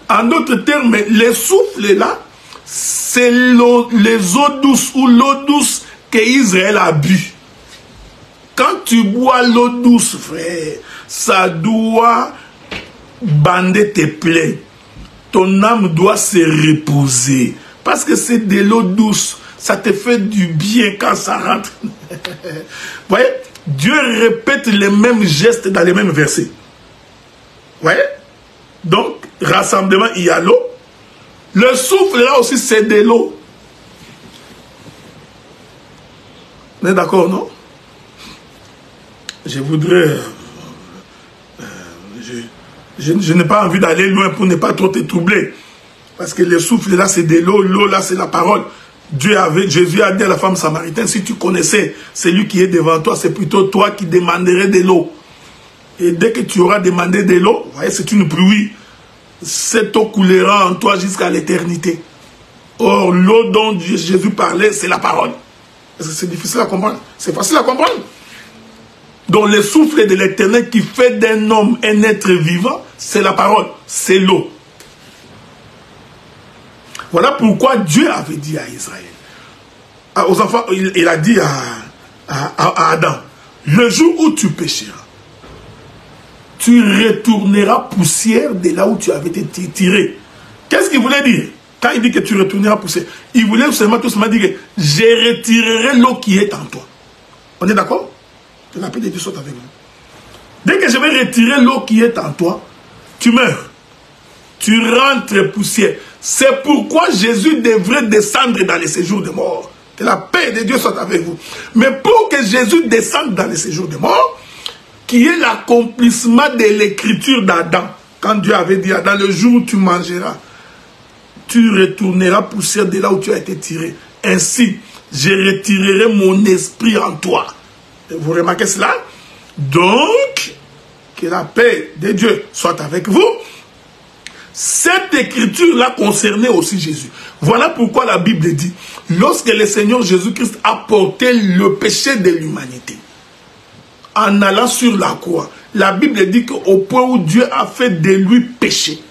En d'autres termes, le souffle là, c'est les eaux douces ou l'eau douce qu'Israël a bu. Quand tu bois l'eau douce, frère, ça doit bander tes plaies. Ton âme doit se reposer. Parce que c'est de l'eau douce. Ça te fait du bien quand ça rentre. Vous voyez? Dieu répète les mêmes gestes dans les mêmes versets. Vous voyez? Donc, rassemblement, il y a l'eau. Le souffle là aussi, c'est de l'eau. Vous êtes d'accord, non? Je voudrais... Je n'ai pas envie d'aller loin pour ne pas trop te troubler. Parce que le souffle là, c'est de l'eau. L'eau là, c'est la parole. Jésus a dit à la femme samaritaine, si tu connaissais celui qui est devant toi, c'est plutôt toi qui demanderais de l'eau. Et dès que tu auras demandé de l'eau, vous voyez, c'est une pluie. Cette eau coulera en toi jusqu'à l'éternité. Or, l'eau dont Jésus parlait, c'est la parole. Est-ce que c'est difficile à comprendre? C'est facile à comprendre. Donc, le souffle de l'Éternel qui fait d'un homme un être vivant, c'est la parole, c'est l'eau. Voilà pourquoi Dieu avait dit à Israël, aux enfants, il a dit à Adam, le jour où tu pécheras, tu retourneras poussière de là où tu avais été tiré. Qu'est-ce qu'il voulait dire? Quand il dit que tu retourneras poussière, il voulait tout simplement dire que je retirerai l'eau qui est en toi. On est d'accord? Que la paix de Dieu soit avec nous. Dès que je vais retirer l'eau qui est en toi, tu meurs. Tu rentres poussière. C'est pourquoi Jésus devrait descendre dans les séjours de mort. Que la paix de Dieu soit avec vous. Mais pour que Jésus descende dans les séjours de mort, qui est l'accomplissement de l'écriture d'Adam. Quand Dieu avait dit, dans le jour où tu mangeras, tu retourneras poussière de là où tu as été tiré. Ainsi, je retirerai mon esprit en toi. Vous remarquez cela? Donc, que la paix de Dieu soit avec vous. Cette écriture-là concernait aussi Jésus. Voilà pourquoi la Bible dit, lorsque le Seigneur Jésus-Christ a porté le péché de l'humanité, en allant sur la croix, la Bible dit qu'au point où Dieu a fait de lui péché,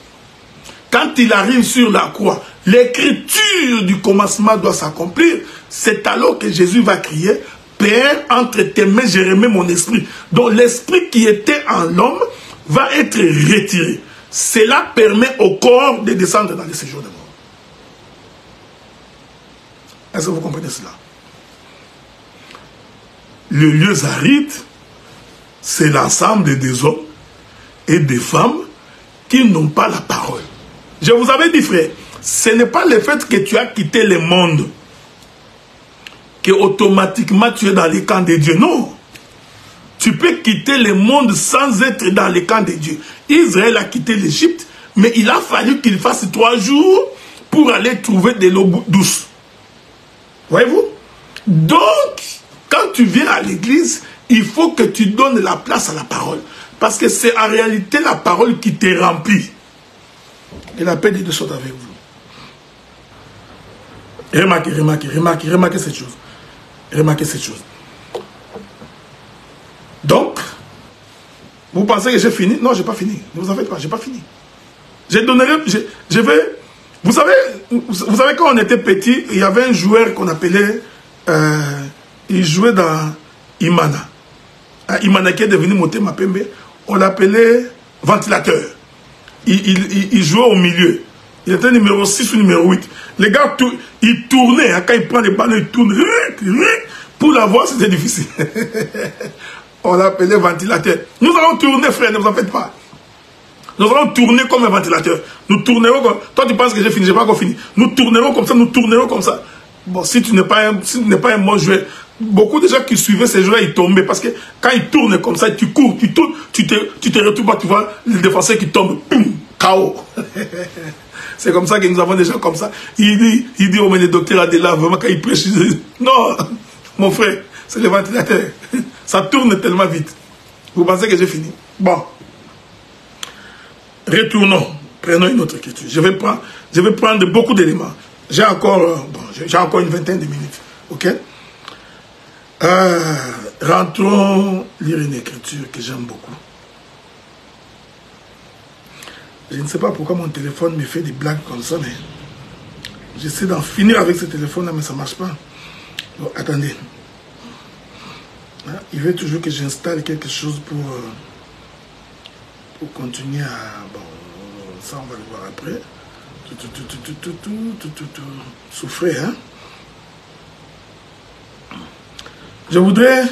quand il arrive sur la croix, l'écriture du commencement doit s'accomplir. C'est alors que Jésus va crier, Père, entre tes mains, je remets mon esprit. Donc l'esprit qui était en l'homme va être retiré. Cela permet au corps de descendre dans les séjours de mort. Est-ce que vous comprenez cela? Le lieu aride, c'est l'ensemble des hommes et des femmes qui n'ont pas la parole. Je vous avais dit, frère, ce n'est pas le fait que tu as quitté le monde que automatiquement tu es dans les camps de Dieu. Non. Tu peux quitter le monde sans être dans les camps de Dieu. Israël a quitté l'Égypte, mais il a fallu qu'il fasse 3 jours pour aller trouver de l'eau douce. Voyez-vous? Donc, quand tu viens à l'église, il faut que tu donnes la place à la parole. Parce que c'est en réalité la parole qui te remplit. Et la paix de Dieu soit avec vous. Remarquez cette chose. Remarquez cette chose. Donc, vous pensez que j'ai fini? Non, je n'ai pas fini. Ne vous en faites pas, je n'ai pas fini. Je vais... Vous savez, quand on était petit, il y avait un joueur qu'on appelait... il jouait dans Imana. Imana qui est devenu Motema Pembe, on l'appelait ventilateur. Il jouait au milieu. Il était numéro 6 ou numéro 8. Les gars, ils tournaient. Quand il prend les balles, ils tournent. Pour l'avoir, c'était difficile. On l'appelait ventilateur. Nous allons tourner, frère, ne vous en faites pas. Nous allons tourner comme un ventilateur. Nous tournerons comme... Toi, tu penses que j'ai fini, je n'ai pas encore fini. Nous tournerons comme ça, nous tournerons comme ça. Bon, si tu n'es pas un bon joueur, beaucoup de gens qui suivaient ces joueurs, ils tombaient. Parce que quand ils tournent comme ça, tu cours, tu tournes, tu te retrouves, tu vois le défenseur qui tombe. Boum, KO. C'est comme ça que nous avons des gens comme ça. Il dit au mais le docteur Adela, vraiment quand il prêche, il dit, non, mon frère, c'est le ventilateur. Ça tourne tellement vite. Vous pensez que j'ai fini? Bon. Retournons. Prenons une autre écriture. Je vais prendre beaucoup d'éléments. J'ai encore une vingtaine de minutes. Ok? Rentrons lire une écriture que j'aime beaucoup. Je ne sais pas pourquoi mon téléphone me fait des blagues comme ça, mais j'essaie d'en finir avec ce téléphone-là, mais ça ne marche pas. Donc, attendez. Il veut toujours que j'installe quelque chose pour continuer à... Bon, ça on va le voir après. Souffrez, hein. Je voudrais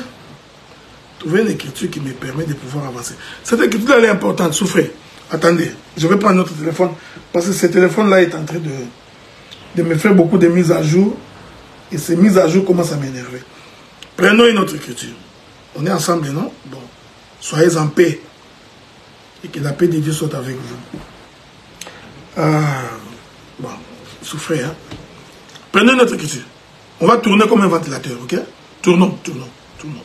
trouver une écriture qui me permet de pouvoir avancer. Cette écriture-là, elle est importante. Souffrez. Attendez, je vais prendre notre téléphone. Parce que ce téléphone-là est en train de me faire beaucoup de mises à jour. Et ces mises à jour commencent à m'énerver. Prenons une autre écriture. On est ensemble, non? Bon. Soyez en paix. Et que la paix de Dieu soit avec vous. Bon, souffrez, hein. Prenez notre écriture. On va tourner comme un ventilateur, ok? Tournons, tournons, tournons.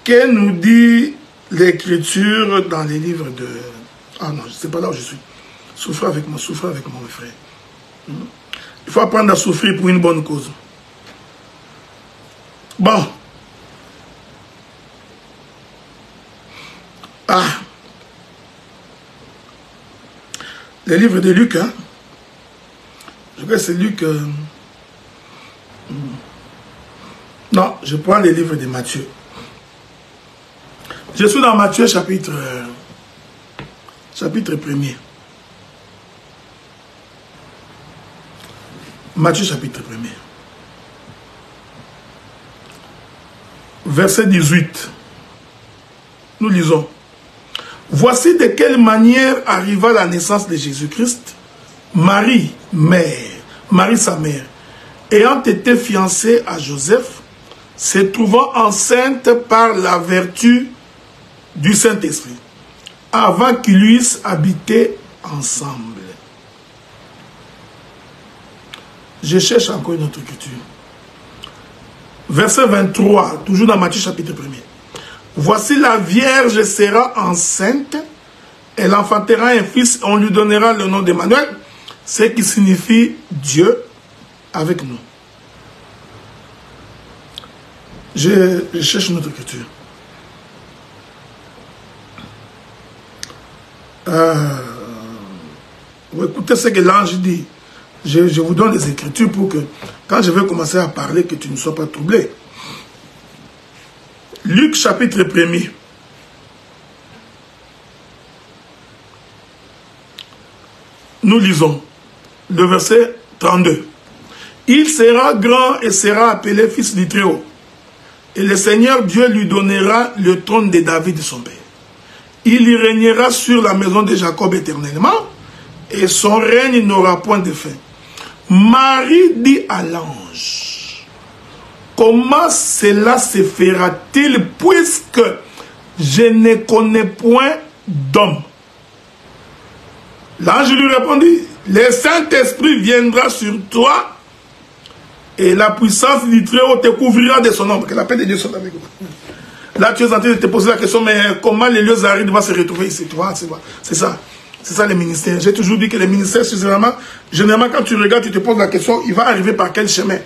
Que nous dit l'Écriture dans les livres de... Ah non, c'est pas là où je suis. Souffrez avec moi, mes frères. Il faut apprendre à souffrir pour une bonne cause. Bon. Ah. Le livre de Luc, hein. Je crois que c'est Luc... Non, je prends les livres de Matthieu. Je suis dans Matthieu chapitre 1er. Matthieu chapitre 1er. Verset 18. Nous lisons. Voici de quelle manière arriva la naissance de Jésus-Christ. Marie, sa mère, ayant été fiancée à Joseph, se trouvant enceinte par la vertu du Saint-Esprit, avant qu'ils eussent habité ensemble. Je cherche encore une autre écriture. Verset 23, toujours dans Matthieu chapitre 1er. Voici la Vierge sera enceinte, elle enfantera un fils, on lui donnera le nom d'Emmanuel, ce qui signifie Dieu avec nous. Je cherche une autre écriture. Vous écoutez ce que l'ange dit. Je vous donne les écritures pour que, quand je vais commencer à parler, que tu ne sois pas troublé. Luc chapitre 1er. Nous lisons le verset 32. Il sera grand et sera appelé fils du Très-Haut. Et le Seigneur Dieu lui donnera le trône de David, son père. Il y régnera sur la maison de Jacob éternellement, et son règne n'aura point de fin. Marie dit à l'ange, comment cela se fera-t-il puisque je ne connais point d'homme? L'ange lui répondit, le Saint-Esprit viendra sur toi et la puissance du Très-Haut te couvrira de son ombre. Que la paix de Dieu soit avec vous. Là, tu es en train de te poser la question, mais comment les lieux arides vont se retrouver ici? C'est ça. C'est ça les ministères. J'ai toujours dit que les ministères, généralement, quand tu regardes, tu te poses la question, il va arriver par quel chemin?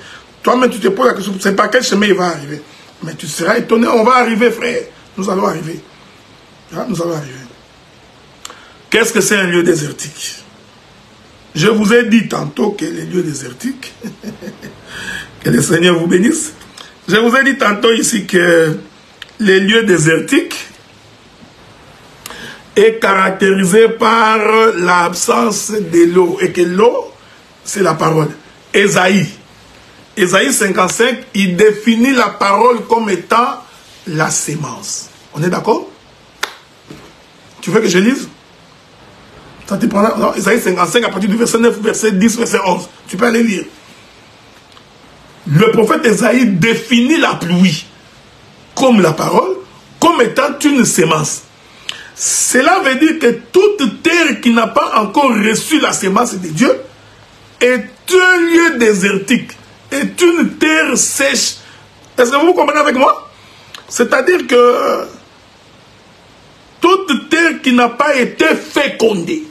Toi-même, tu te poses la question, c'est par quel chemin il va arriver. Mais tu seras étonné, on va arriver, frère. Nous allons arriver. Nous allons arriver. Qu'est-ce que c'est un lieu désertique? Je vous ai dit tantôt que les lieux désertiques, que le Seigneur vous bénisse. Je vous ai dit tantôt ici que les lieux désertiques est caractérisé par l'absence de l'eau. Et que l'eau, c'est la parole. Ésaïe 55, il définit la parole comme étant la sémence. On est d'accord? Tu veux que je lise? Ça te prend là? Non, Ésaïe 55, à partir du verset 9, verset 10, verset 11. Tu peux aller lire. Le prophète Ésaïe définit la pluie comme la parole, comme étant une sémence. Cela veut dire que toute terre qui n'a pas encore reçu la sémence de Dieu est un lieu désertique, est une terre sèche. Est-ce que vous comprenez avec moi? C'est-à-dire que toute terre qui n'a pas été fécondée,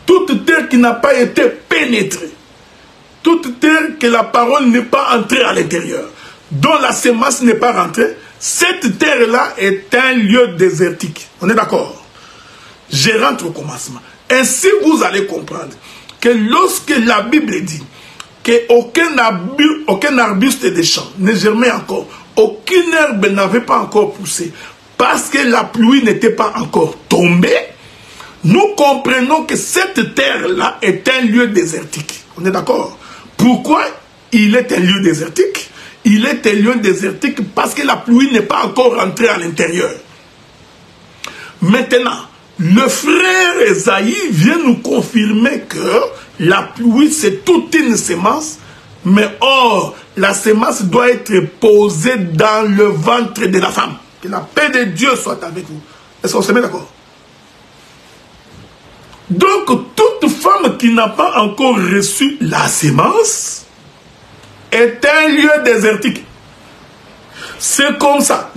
toute terre qui n'a pas été pénétrée, toute terre que la parole n'est pas entrée à l'intérieur, dont la sémence n'est pas rentrée, cette terre-là est un lieu désertique. On est d'accord? Je rentre au commencement. Ainsi, vous allez comprendre que lorsque la Bible dit qu'aucun arbuste des champs ne germait encore, aucune herbe n'avait pas encore poussé, parce que la pluie n'était pas encore tombée, nous comprenons que cette terre-là est un lieu désertique. On est d'accord? Pourquoi il est un lieu désertique? Il est un lieu désertique parce que la pluie n'est pas encore rentrée à l'intérieur. Maintenant, le frère Esaïe vient nous confirmer que la pluie c'est toute une sémence, mais or, la sémence doit être posée dans le ventre de la femme. Que la paix de Dieu soit avec vous. Est-ce qu'on se met d'accord? Donc, toute femme qui n'a pas encore reçu la sémence est un lieu désertique. C'est comme ça.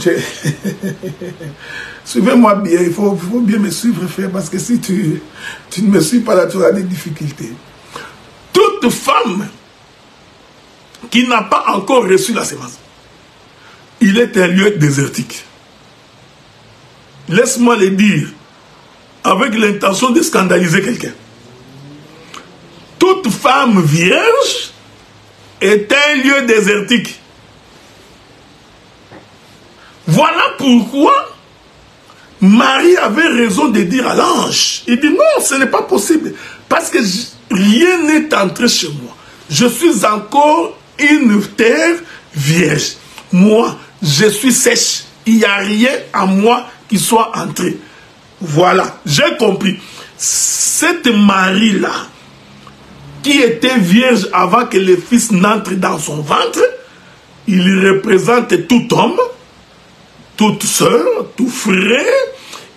Suivez-moi bien, il faut bien me suivre, frère, parce que si tu ne me suis pas là, tu auras des difficultés. Toute femme qui n'a pas encore reçu la sémence, il est un lieu désertique. Laisse-moi le dire, avec l'intention de scandaliser quelqu'un. Toute femme vierge est un lieu désertique. Voilà pourquoi Marie avait raison de dire à l'ange. Il dit non, ce n'est pas possible. Parce que rien n'est entré chez moi. Je suis encore une terre vierge. Moi, je suis sèche. Il n'y a rien à moi qui soit entré. Voilà, j'ai compris. Cette Marie-là, qui était vierge avant que le fils n'entre dans son ventre, il représente tout homme, toute sœur, tout frère,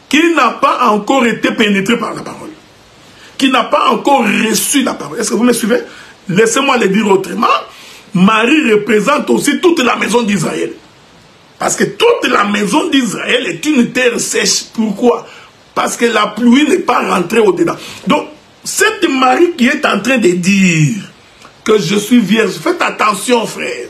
qui n'a pas encore été pénétré par la parole, qui n'a pas encore reçu la parole. Est-ce que vous me suivez? Laissez-moi le dire autrement. Marie représente aussi toute la maison d'Israël. Parce que toute la maison d'Israël est une terre sèche. Pourquoi? Parce que la pluie n'est pas rentrée au-dedans. Donc, cette Marie qui est en train de dire que je suis vierge, faites attention, frère.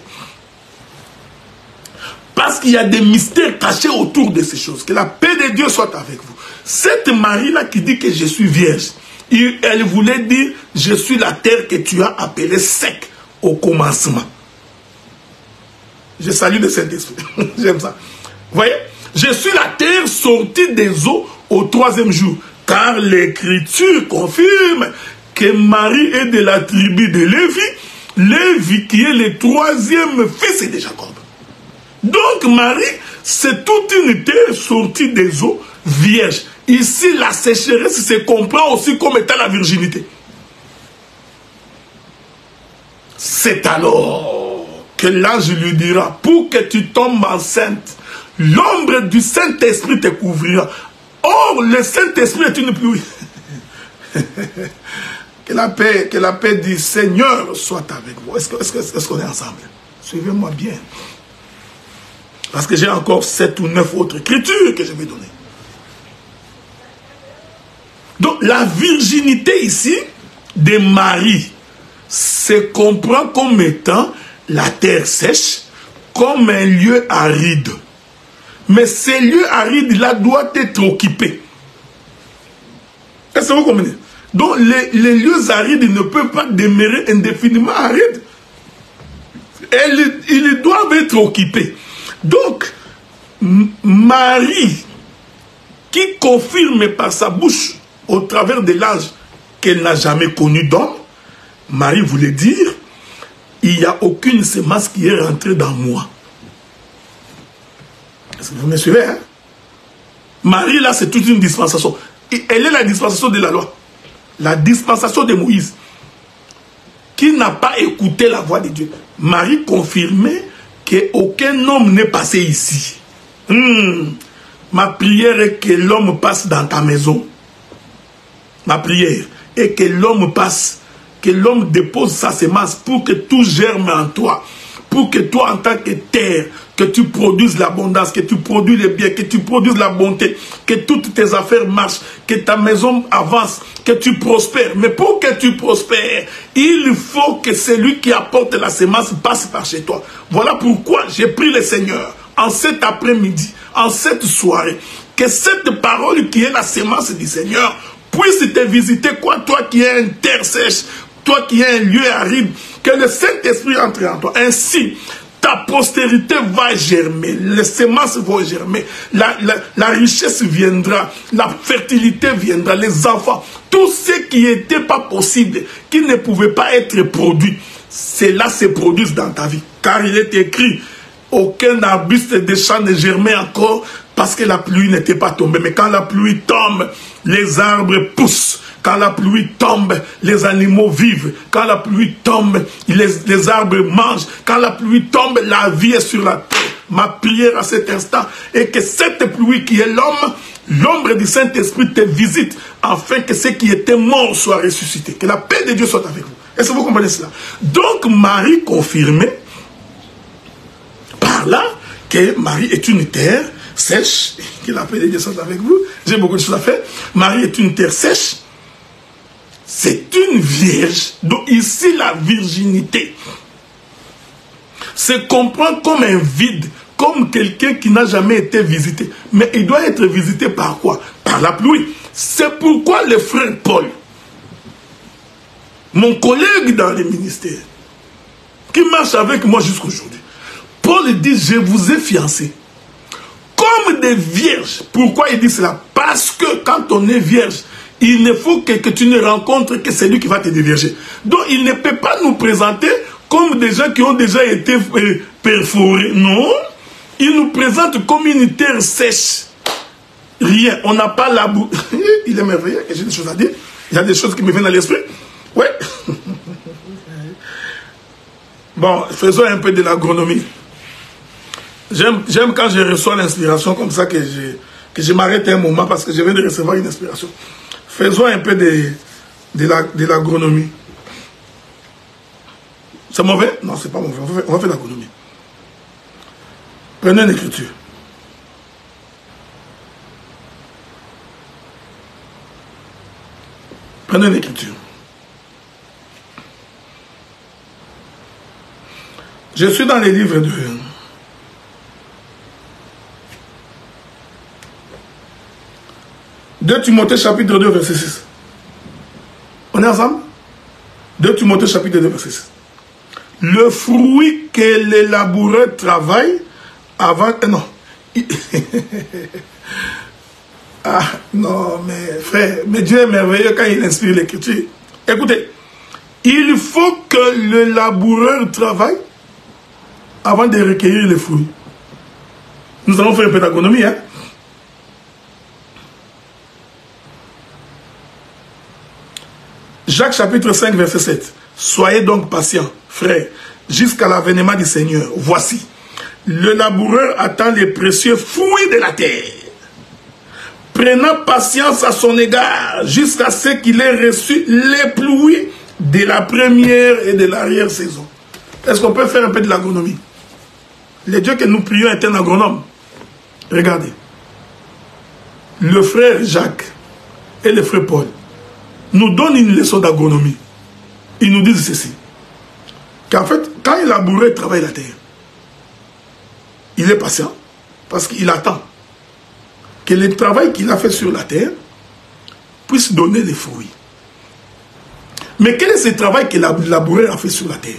Parce qu'il y a des mystères cachés autour de ces choses. Que la paix de Dieu soit avec vous. Cette Marie-là qui dit que je suis vierge, elle voulait dire, je suis la terre que tu as appelée sec au commencement. Je salue le Saint-Esprit. J'aime ça. Vous voyez? Je suis la terre sortie des eaux au 3e jour. Car l'Écriture confirme que Marie est de la tribu de Lévi. Lévi qui est le 3e fils de Jacob. Donc Marie, c'est toute une terre sortie des eaux vierges. Ici, la sécheresse se comprend aussi comme étant la virginité. C'est alors que l'ange lui dira, pour que tu tombes enceinte, l'ombre du Saint-Esprit te couvrira. Or, le Saint-Esprit est une pluie. Que la paix du Seigneur soit avec vous. Est-ce qu'on est ensemble? Suivez-moi bien. Parce que j'ai encore 7 ou 9 autres écritures que je vais donner. Donc, la virginité ici de Marie se comprend comme étant la terre sèche, comme un lieu aride. Mais ces lieux arides-là doivent être occupés. Est-ce que vous comprenez? Donc, les lieux arides ne peuvent pas demeurer indéfiniment arides. Ils doivent être occupés. Donc, Marie, qui confirme par sa bouche, au travers de l'ange, qu'elle n'a jamais connu d'homme, Marie voulait dire, il n'y a aucune sémence qui est rentrée dans moi. Est-ce que vous me suivez, hein? Marie, là, c'est toute une dispensation. Et elle est la dispensation de la loi. La dispensation de Moïse. Qui n'a pas écouté la voix de Dieu. Marie confirmait qu'aucun homme n'est passé ici. Ma prière est que l'homme passe dans ta maison. Ma prière est que l'homme passe, que l'homme dépose sa sémence pour que tout germe en toi. Pour que toi, en tant que terre, que tu produises l'abondance, que tu produises le bien, que tu produises la bonté, que toutes tes affaires marchent, que ta maison avance, que tu prospères. Mais pour que tu prospères, il faut que celui qui apporte la sémence passe par chez toi. Voilà pourquoi j'ai pris le Seigneur en cet après-midi, en cette soirée, que cette parole qui est la sémence du Seigneur puisse te visiter, quoi, toi qui es une terre sèche, toi qui es un lieu aride, que le Saint-Esprit entre en toi. Ainsi, ta postérité va germer, les semences vont germer, la richesse viendra, la fertilité viendra, les enfants, tout ce qui n'était pas possible, qui ne pouvait pas être produit, cela se produit dans ta vie. Car il est écrit, aucun arbuste de champ ne germait encore parce que la pluie n'était pas tombée. Mais quand la pluie tombe, les arbres poussent. Quand la pluie tombe, les animaux vivent. Quand la pluie tombe, les arbres mangent. Quand la pluie tombe, la vie est sur la terre. ma prière à cet instant est que cette pluie qui est l'homme, l'ombre du Saint-Esprit te visite, afin que ceux qui étaient morts soient ressuscités. Que la paix de Dieu soit avec vous. Est-ce que vous comprenez cela? Donc Marie confirmait par là que Marie est une terre sèche, que la paix de Dieu soit avec vous. J'ai beaucoup de choses à faire. Marie est une terre sèche. C'est une vierge. Donc ici la virginité se comprend comme un vide, comme quelqu'un qui n'a jamais été visité. Mais il doit être visité par quoi? Par la pluie. C'est pourquoi le frère Paul, mon collègue dans le ministère, qui marche avec moi jusqu'aujourd'hui, Paul dit, je vous ai fiancés comme des vierges. Pourquoi il dit cela? Parce que quand on est vierge, il ne faut que tu ne rencontres que celui qui va te dévierger. Donc il ne peut pas nous présenter comme des gens qui ont déjà été perforés. Non, il nous présente comme une terre sèche. Rien, on n'a pas la boue. Il est merveilleux que j'ai des choses à dire. Il y a des choses qui me viennent à l'esprit. Ouais. Bon, faisons un peu de l'agronomie. J'aime quand je reçois l'inspiration comme ça que je m'arrête un moment parce que je viens de recevoir une inspiration. Faisons un peu de l'agronomie. C'est mauvais? Non, c'est pas mauvais. On va faire l'agronomie. Prenez une écriture. Prenez une écriture. Je suis dans les livres de... De Timothée chapitre 2 verset 6. On est ensemble? 2 Timothée chapitre 2 verset 6. Le fruit que les laboureurs travaillent avant... non. Ah, non, mais frère, mais Dieu est merveilleux quand il inspire l'écriture. Écoutez, il faut que le laboureur travaille avant de recueillir les fruits. Nous allons faire un peu d'agronomie, hein. Jacques chapitre 5 verset 7. Soyez donc patients, frères, jusqu'à l'avènement du Seigneur. Voici, le laboureur attend les précieux fruits de la terre, prenant patience à son égard, jusqu'à ce qu'il ait reçu les pluies de la première et de l'arrière-saison. Est-ce qu'on peut faire un peu de l'agronomie? Le Dieu que nous prions est un agronome. Regardez. Le frère Jacques et le frère Paul nous donnent une leçon d'agronomie. Ils nous disent ceci. Qu'en fait, quand il labourait, il travaille la terre. Il est patient parce qu'il attend que le travail qu'il a fait sur la terre puisse donner des fruits. Mais quel est ce travail que le laboureur a fait sur la terre?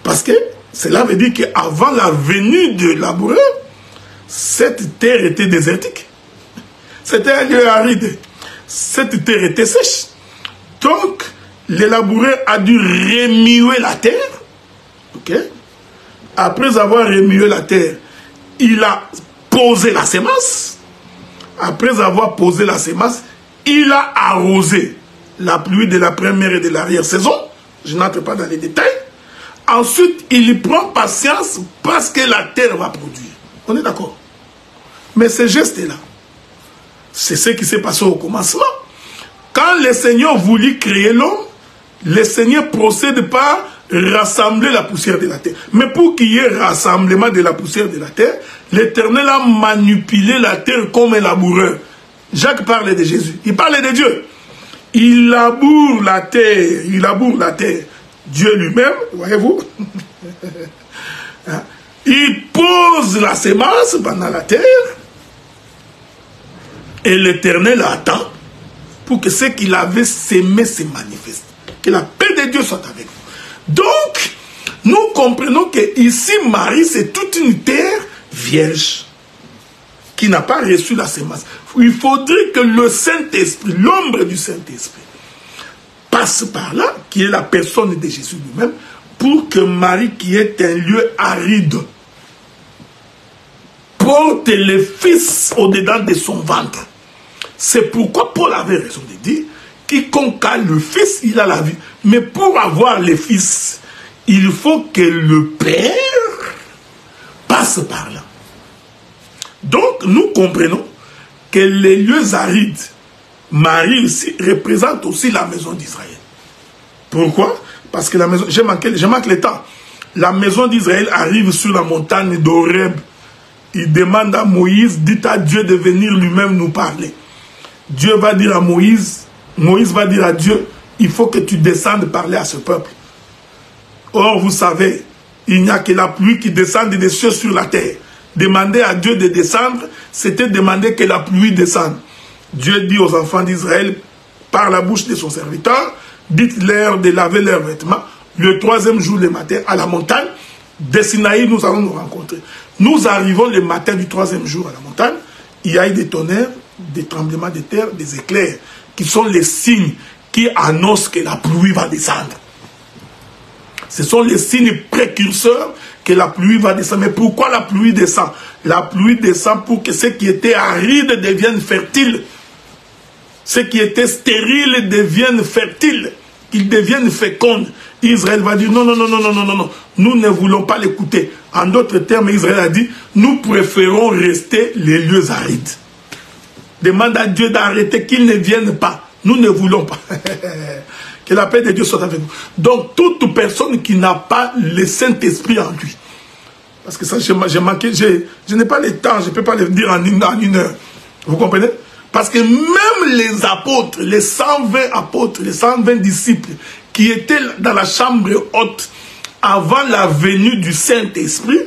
Parce que cela veut dire qu'avant la venue du laboureur, cette terre était désertique. C'était un lieu aride. Cette terre était sèche. Donc, le laboureur a dû remuer la terre. Ok? Après avoir remué la terre, il a posé la semence. Après avoir posé la semence, il a arrosé la pluie de la première et de l'arrière-saison. Je n'entre pas dans les détails. Ensuite, il prend patience parce que la terre va produire. On est d'accord? Mais ce geste-là, c'est ce qui s'est passé au commencement. Quand le Seigneur voulut créer l'homme, le Seigneur procède par rassembler la poussière de la terre. Mais pour qu'il y ait rassemblement de la poussière de la terre, l'Éternel a manipulé la terre comme un laboureur. Jacques parlait de Jésus. Il parlait de Dieu. Il laboure la terre. Il laboure la terre. Dieu lui-même, voyez-vous, il pose la semence dans la terre et l'Éternel attend pour que ce qu'il avait sémé se manifeste. Que la paix de Dieu soit avec vous. Donc, nous comprenons que ici, Marie, c'est toute une terre vierge qui n'a pas reçu la semence. Il faudrait que le Saint-Esprit, l'ombre du Saint-Esprit, passe par là, qui est la personne de Jésus lui-même, pour que Marie, qui est un lieu aride, porte le Fils au-dedans de son ventre. C'est pourquoi Paul avait raison de dire, quiconque a le Fils, il a la vie. Mais pour avoir le Fils, il faut que le Père passe par là. Donc, nous comprenons que les lieux arides, Marie aussi, représentent aussi la maison d'Israël. Pourquoi? Parce que la maison, je manque le temps. La maison d'Israël arrive sur la montagne d'Horeb. Il demande à Moïse, dit à Dieu de venir lui-même nous parler. Dieu va dire à Moïse, Moïse va dire à Dieu, il faut que tu descendes parler à ce peuple. Or, vous savez, il n'y a que la pluie qui descend des cieux sur la terre. Demander à Dieu de descendre, c'était demander que la pluie descende. Dieu dit aux enfants d'Israël, par la bouche de son serviteur, dites-leur de laver leurs vêtements. Le 3e jour le matin, à la montagne de Sinaï, nous allons nous rencontrer. Nous arrivons le matin du 3e jour à la montagne. Il y a eu des tonnerres, des tremblements de terre, des éclairs, qui sont les signes qui annoncent que la pluie va descendre. Ce sont les signes précurseurs que la pluie va descendre. Mais pourquoi la pluie descend? La pluie descend pour que ce qui était aride devienne fertile. Ce qui était stérile devienne fertile. Qu'ils deviennent fécondes. Israël va dire non, non, non, non, non, non, non, non. Nous ne voulons pas l'écouter. En d'autres termes, Israël a dit, nous préférons rester les lieux arides. Demande à Dieu d'arrêter qu'ils ne viennent pas. Nous ne voulons pas. Que la paix de Dieu soit avec vous. Donc, toute personne qui n'a pas le Saint-Esprit en lui. Parce que ça, j'ai manqué, je n'ai pas le temps, je ne peux pas le dire en une heure. Vous comprenez? Parce que même les apôtres, les 120 apôtres, les 120 disciples qui étaient dans la chambre haute avant la venue du Saint-Esprit,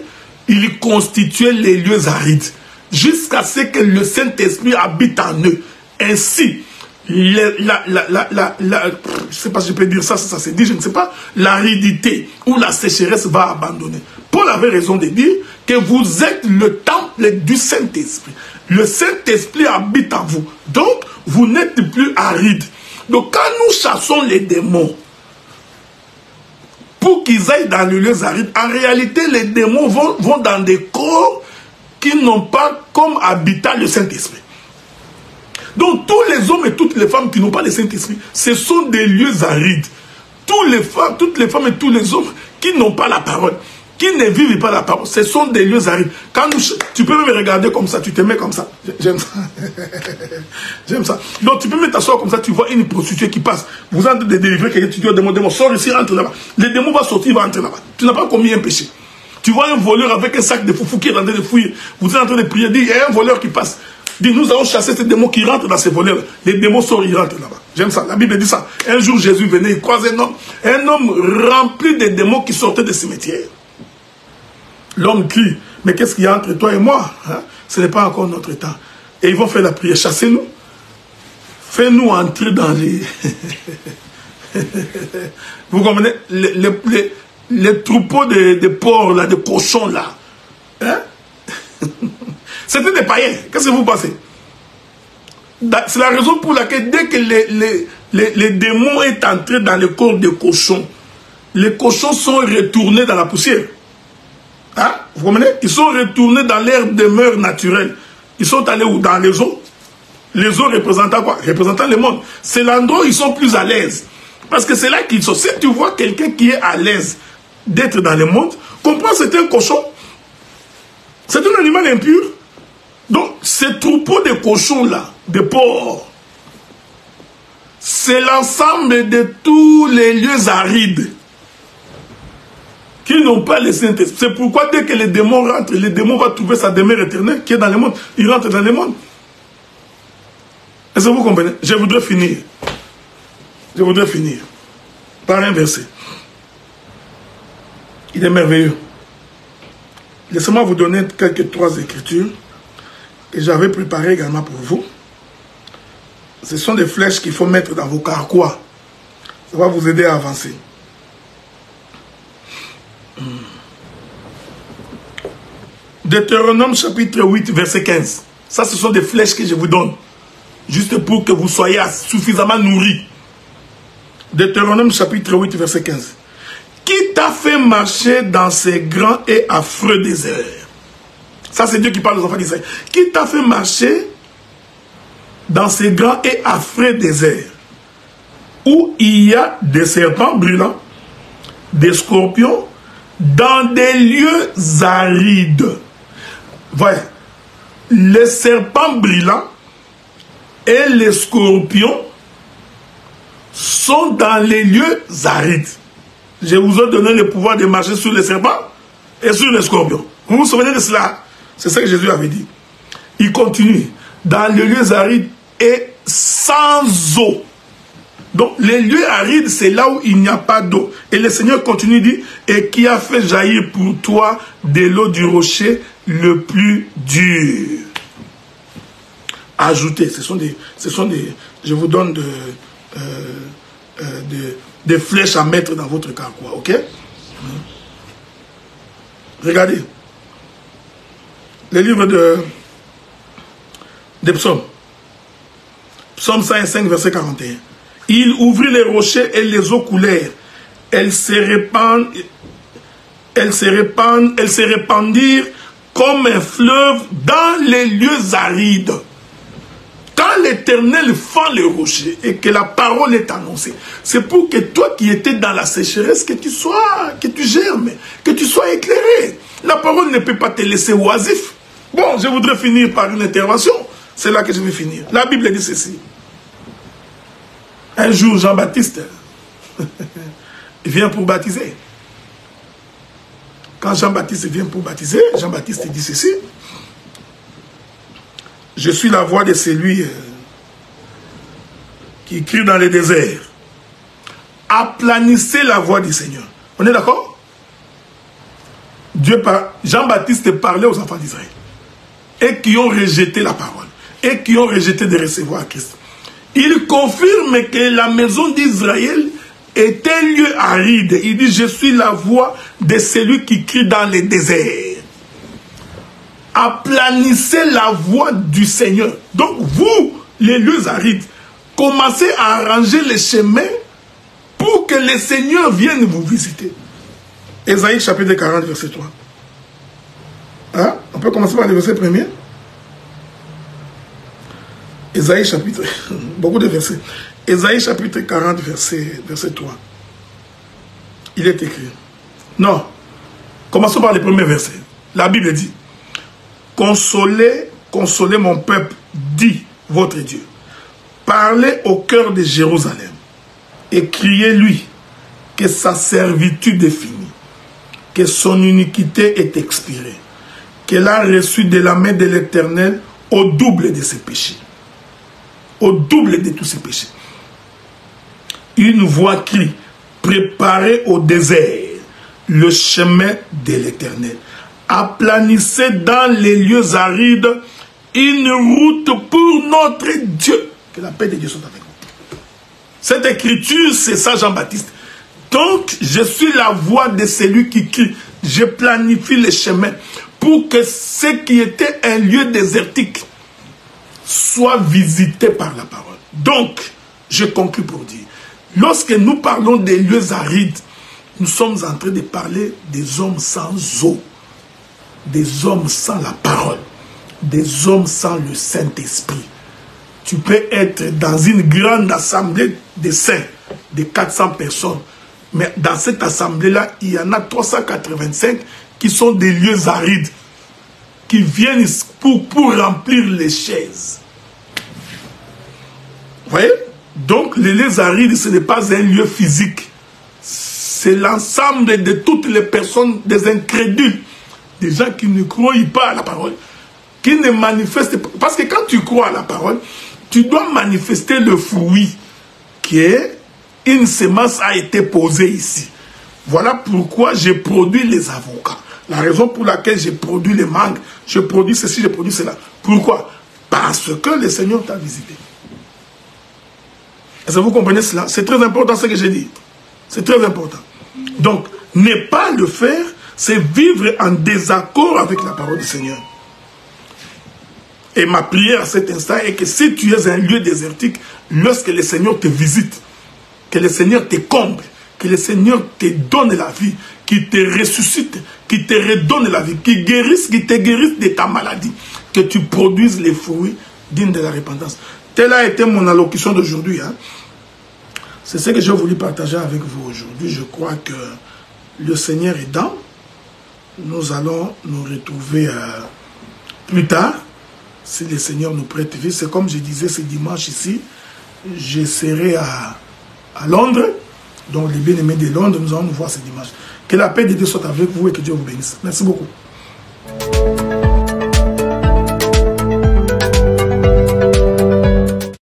ils constituaient les lieux arides. Jusqu'à ce que le Saint-Esprit habite en eux. Ainsi, je ne sais pas si je peux dire ça, ça se dit, je ne sais pas, l'aridité ou la sécheresse va abandonner. Paul avait raison de dire que vous êtes le temple du Saint-Esprit. Le Saint-Esprit habite en vous. Donc, vous n'êtes plus aride. Donc, quand nous chassons les démons, pour qu'ils aillent dans les lieux arides, en réalité, les démons vont dans des corps qui n'ont pas comme habitat le Saint-Esprit. Donc, tous les hommes et toutes les femmes qui n'ont pas le Saint-Esprit, ce sont des lieux arides. Toutes les femmes et tous les hommes qui n'ont pas la parole, qui ne vivent pas la parole, ce sont des lieux arides. Quand tu peux me regarder comme ça, tu te mets comme ça. J'aime ça. J'aime ça. Donc, tu peux me t'asseoir comme ça, tu vois une prostituée qui passe. Vous êtes de délivrer quelqu'un, tu dis au démon, sors ici, rentre là-bas. Le démon va sortir, il va entrer là-bas. Tu n'as pas commis un péché. Tu vois un voleur avec un sac de foufou qui est en train de fouiller. Vous êtes en train de prier, dit, il y a un voleur qui passe. Dit, nous allons chasser ces démons qui rentrent dans ces voleurs. Les démons sortent, ils rentrent là-bas. J'aime ça. La Bible dit ça. Un jour, Jésus venait, il croise un homme rempli de démons qui sortaient des cimetières. L'homme crie, mais qu'est-ce qu'il y a entre toi et moi, hein? Ce n'est pas encore notre temps. Et ils vont faire la prière, chassez-nous. Fais-nous entrer dans les... Vous comprenez? Les troupeaux de porcs, là, de cochons, là. Hein? C'était des païens. Qu'est-ce que vous pensez? C'est la raison pour laquelle, dès que les démons est entré dans le corps des cochons, les cochons sont retournés dans la poussière. Hein? Vous comprenez? Ils sont retournés dans leur demeure naturelle. Ils sont allés où? Dans les eaux. Les eaux représentant quoi? Représentant le monde. C'est l'endroit où ils sont plus à l'aise. Parce que c'est là qu'ils sont. Si tu vois quelqu'un qui est à l'aise d'être dans le monde, comprends, c'est un cochon. C'est un animal impur. Donc, ce troupeau de cochons-là, de porcs, c'est l'ensemble de tous les lieux arides qui n'ont pas le Saint-Esprit. C'est pourquoi dès que les démons rentrent, les démons vont trouver sa demeure éternelle qui est dans le monde. Ils rentrent dans le monde. Est-ce que vous comprenez? Je voudrais finir. Je voudrais finir par un verset. Il est merveilleux. Laissez-moi vous donner quelques 3 écritures que j'avais préparées également pour vous. Ce sont des flèches qu'il faut mettre dans vos carquois. Ça va vous aider à avancer. Deutéronome chapitre 8, verset 15. Ça, ce sont des flèches que je vous donne. Juste pour que vous soyez suffisamment nourris. Deutéronome chapitre 8, verset 15. Qui t'a fait marcher dans ces grands et affreux déserts? Ça, c'est Dieu qui parle aux enfants d'Israël. Qui t'a fait marcher dans ces grands et affreux déserts où il y a des serpents brûlants, des scorpions, dans des lieux arides. Voyez, les serpents brillants et les scorpions sont dans les lieux arides. Je vous ai donné le pouvoir de marcher sur les serpents et sur les scorpions. Vous vous souvenez de cela? C'est ça que Jésus avait dit. Il continue. Dans les lieux arides et sans eau. Donc, les lieux arides, c'est là où il n'y a pas d'eau. Et le Seigneur continue, dit, et qui a fait jaillir pour toi de l'eau du rocher le plus dur. Ajoutez, ce sont des, je vous donne des flèches à mettre dans votre carquois, ok? Regardez. Le livre des psaumes. Psaume 105, verset 41. Il ouvrit les rochers et les eaux coulèrent. Elles se répandirent comme un fleuve dans les lieux arides. Quand l'Éternel fend les rochers et que la parole est annoncée, c'est pour que toi qui étais dans la sécheresse, que tu germes, que tu sois éclairé. La parole ne peut pas te laisser oisif. Bon, je voudrais finir par une intervention. C'est là que je vais finir. La Bible dit ceci. Un jour, Jean-Baptiste vient pour baptiser. Quand Jean-Baptiste vient pour baptiser, Jean-Baptiste dit ceci. Je suis la voix de celui qui crie dans le désert. Aplanissez la voix du Seigneur. On est d'accord? Jean-Baptiste parlait aux enfants d'Israël. Et qui ont rejeté la parole. Et qui ont rejeté de recevoir Christ. Il confirme que la maison d'Israël est un lieu aride. Il dit, je suis la voix de celui qui crie dans les déserts. Aplanissez la voie du Seigneur. Donc vous, les lieux arides, commencez à arranger les chemins pour que le Seigneur vienne vous visiter. Ésaïe chapitre 40, verset 3. Hein? On peut commencer par le verset premier. Ésaïe chapitre, beaucoup de versets. Ésaïe chapitre 40, verset 3. Il est écrit. Non. Commençons par le premier verset. La Bible dit, consolez, consolez mon peuple, dit votre Dieu. Parlez au cœur de Jérusalem et criez-lui que sa servitude est finie, que son iniquité est expirée, qu'elle a reçu de la main de l'Éternel au double de ses péchés. Au double de tous ses péchés. Une voix crie, préparez au désert le chemin de l'Éternel. Aplanissez dans les lieux arides une route pour notre Dieu. Que la paix de Dieu soit avec vous. Cette écriture, c'est ça Jean-Baptiste. Donc, je suis la voix de celui qui crie. Je planifie les chemins pour que ce qui était un lieu désertique soit visité par la parole. Donc, je conclue pour dire, lorsque nous parlons des lieux arides, nous sommes en train de parler des hommes sans eau, des hommes sans la parole, des hommes sans le Saint-Esprit. Tu peux être dans une grande assemblée de saints, de 400 personnes, mais dans cette assemblée-là, il y en a 385 qui sont des lieux arides, qui viennent pour remplir les chaises. Vous voyez? Donc, les lieux arides, ce n'est pas un lieu physique. C'est l'ensemble de toutes les personnes, des incrédules, des gens qui ne croient pas à la parole, qui ne manifestent pas. Parce que quand tu crois à la parole, tu dois manifester le fruit qui est une semence a été posée ici. Voilà pourquoi j'ai produit les avocats. La raison pour laquelle j'ai produit les mangues, je produis ceci, je produis cela. Pourquoi? Parce que le Seigneur t'a visité. Est-ce que vous comprenez cela? C'est très important ce que j'ai dit. C'est très important. Donc, ne pas le faire, c'est vivre en désaccord avec la parole du Seigneur. Et ma prière à cet instant est que si tu es un lieu désertique, lorsque le Seigneur te visite, que le Seigneur te comble, que le Seigneur te donne la vie, qu'il te ressuscite, qu'il te redonne la vie, qu'il te guérisse de ta maladie, que tu produises les fruits dignes de la repentance. Telle a été mon allocution d'aujourd'hui. Hein. C'est ce que j'ai voulu partager avec vous aujourd'hui. Je crois que le Seigneur est dans. nous allons nous retrouver plus tard, si le Seigneur nous prête vie. C'est comme je disais ce dimanche ici, je serai à Londres. Donc les bien-aimés de Londres, nous allons nous voir ce dimanche. Que la paix de Dieu soit avec vous et que Dieu vous bénisse. Merci beaucoup.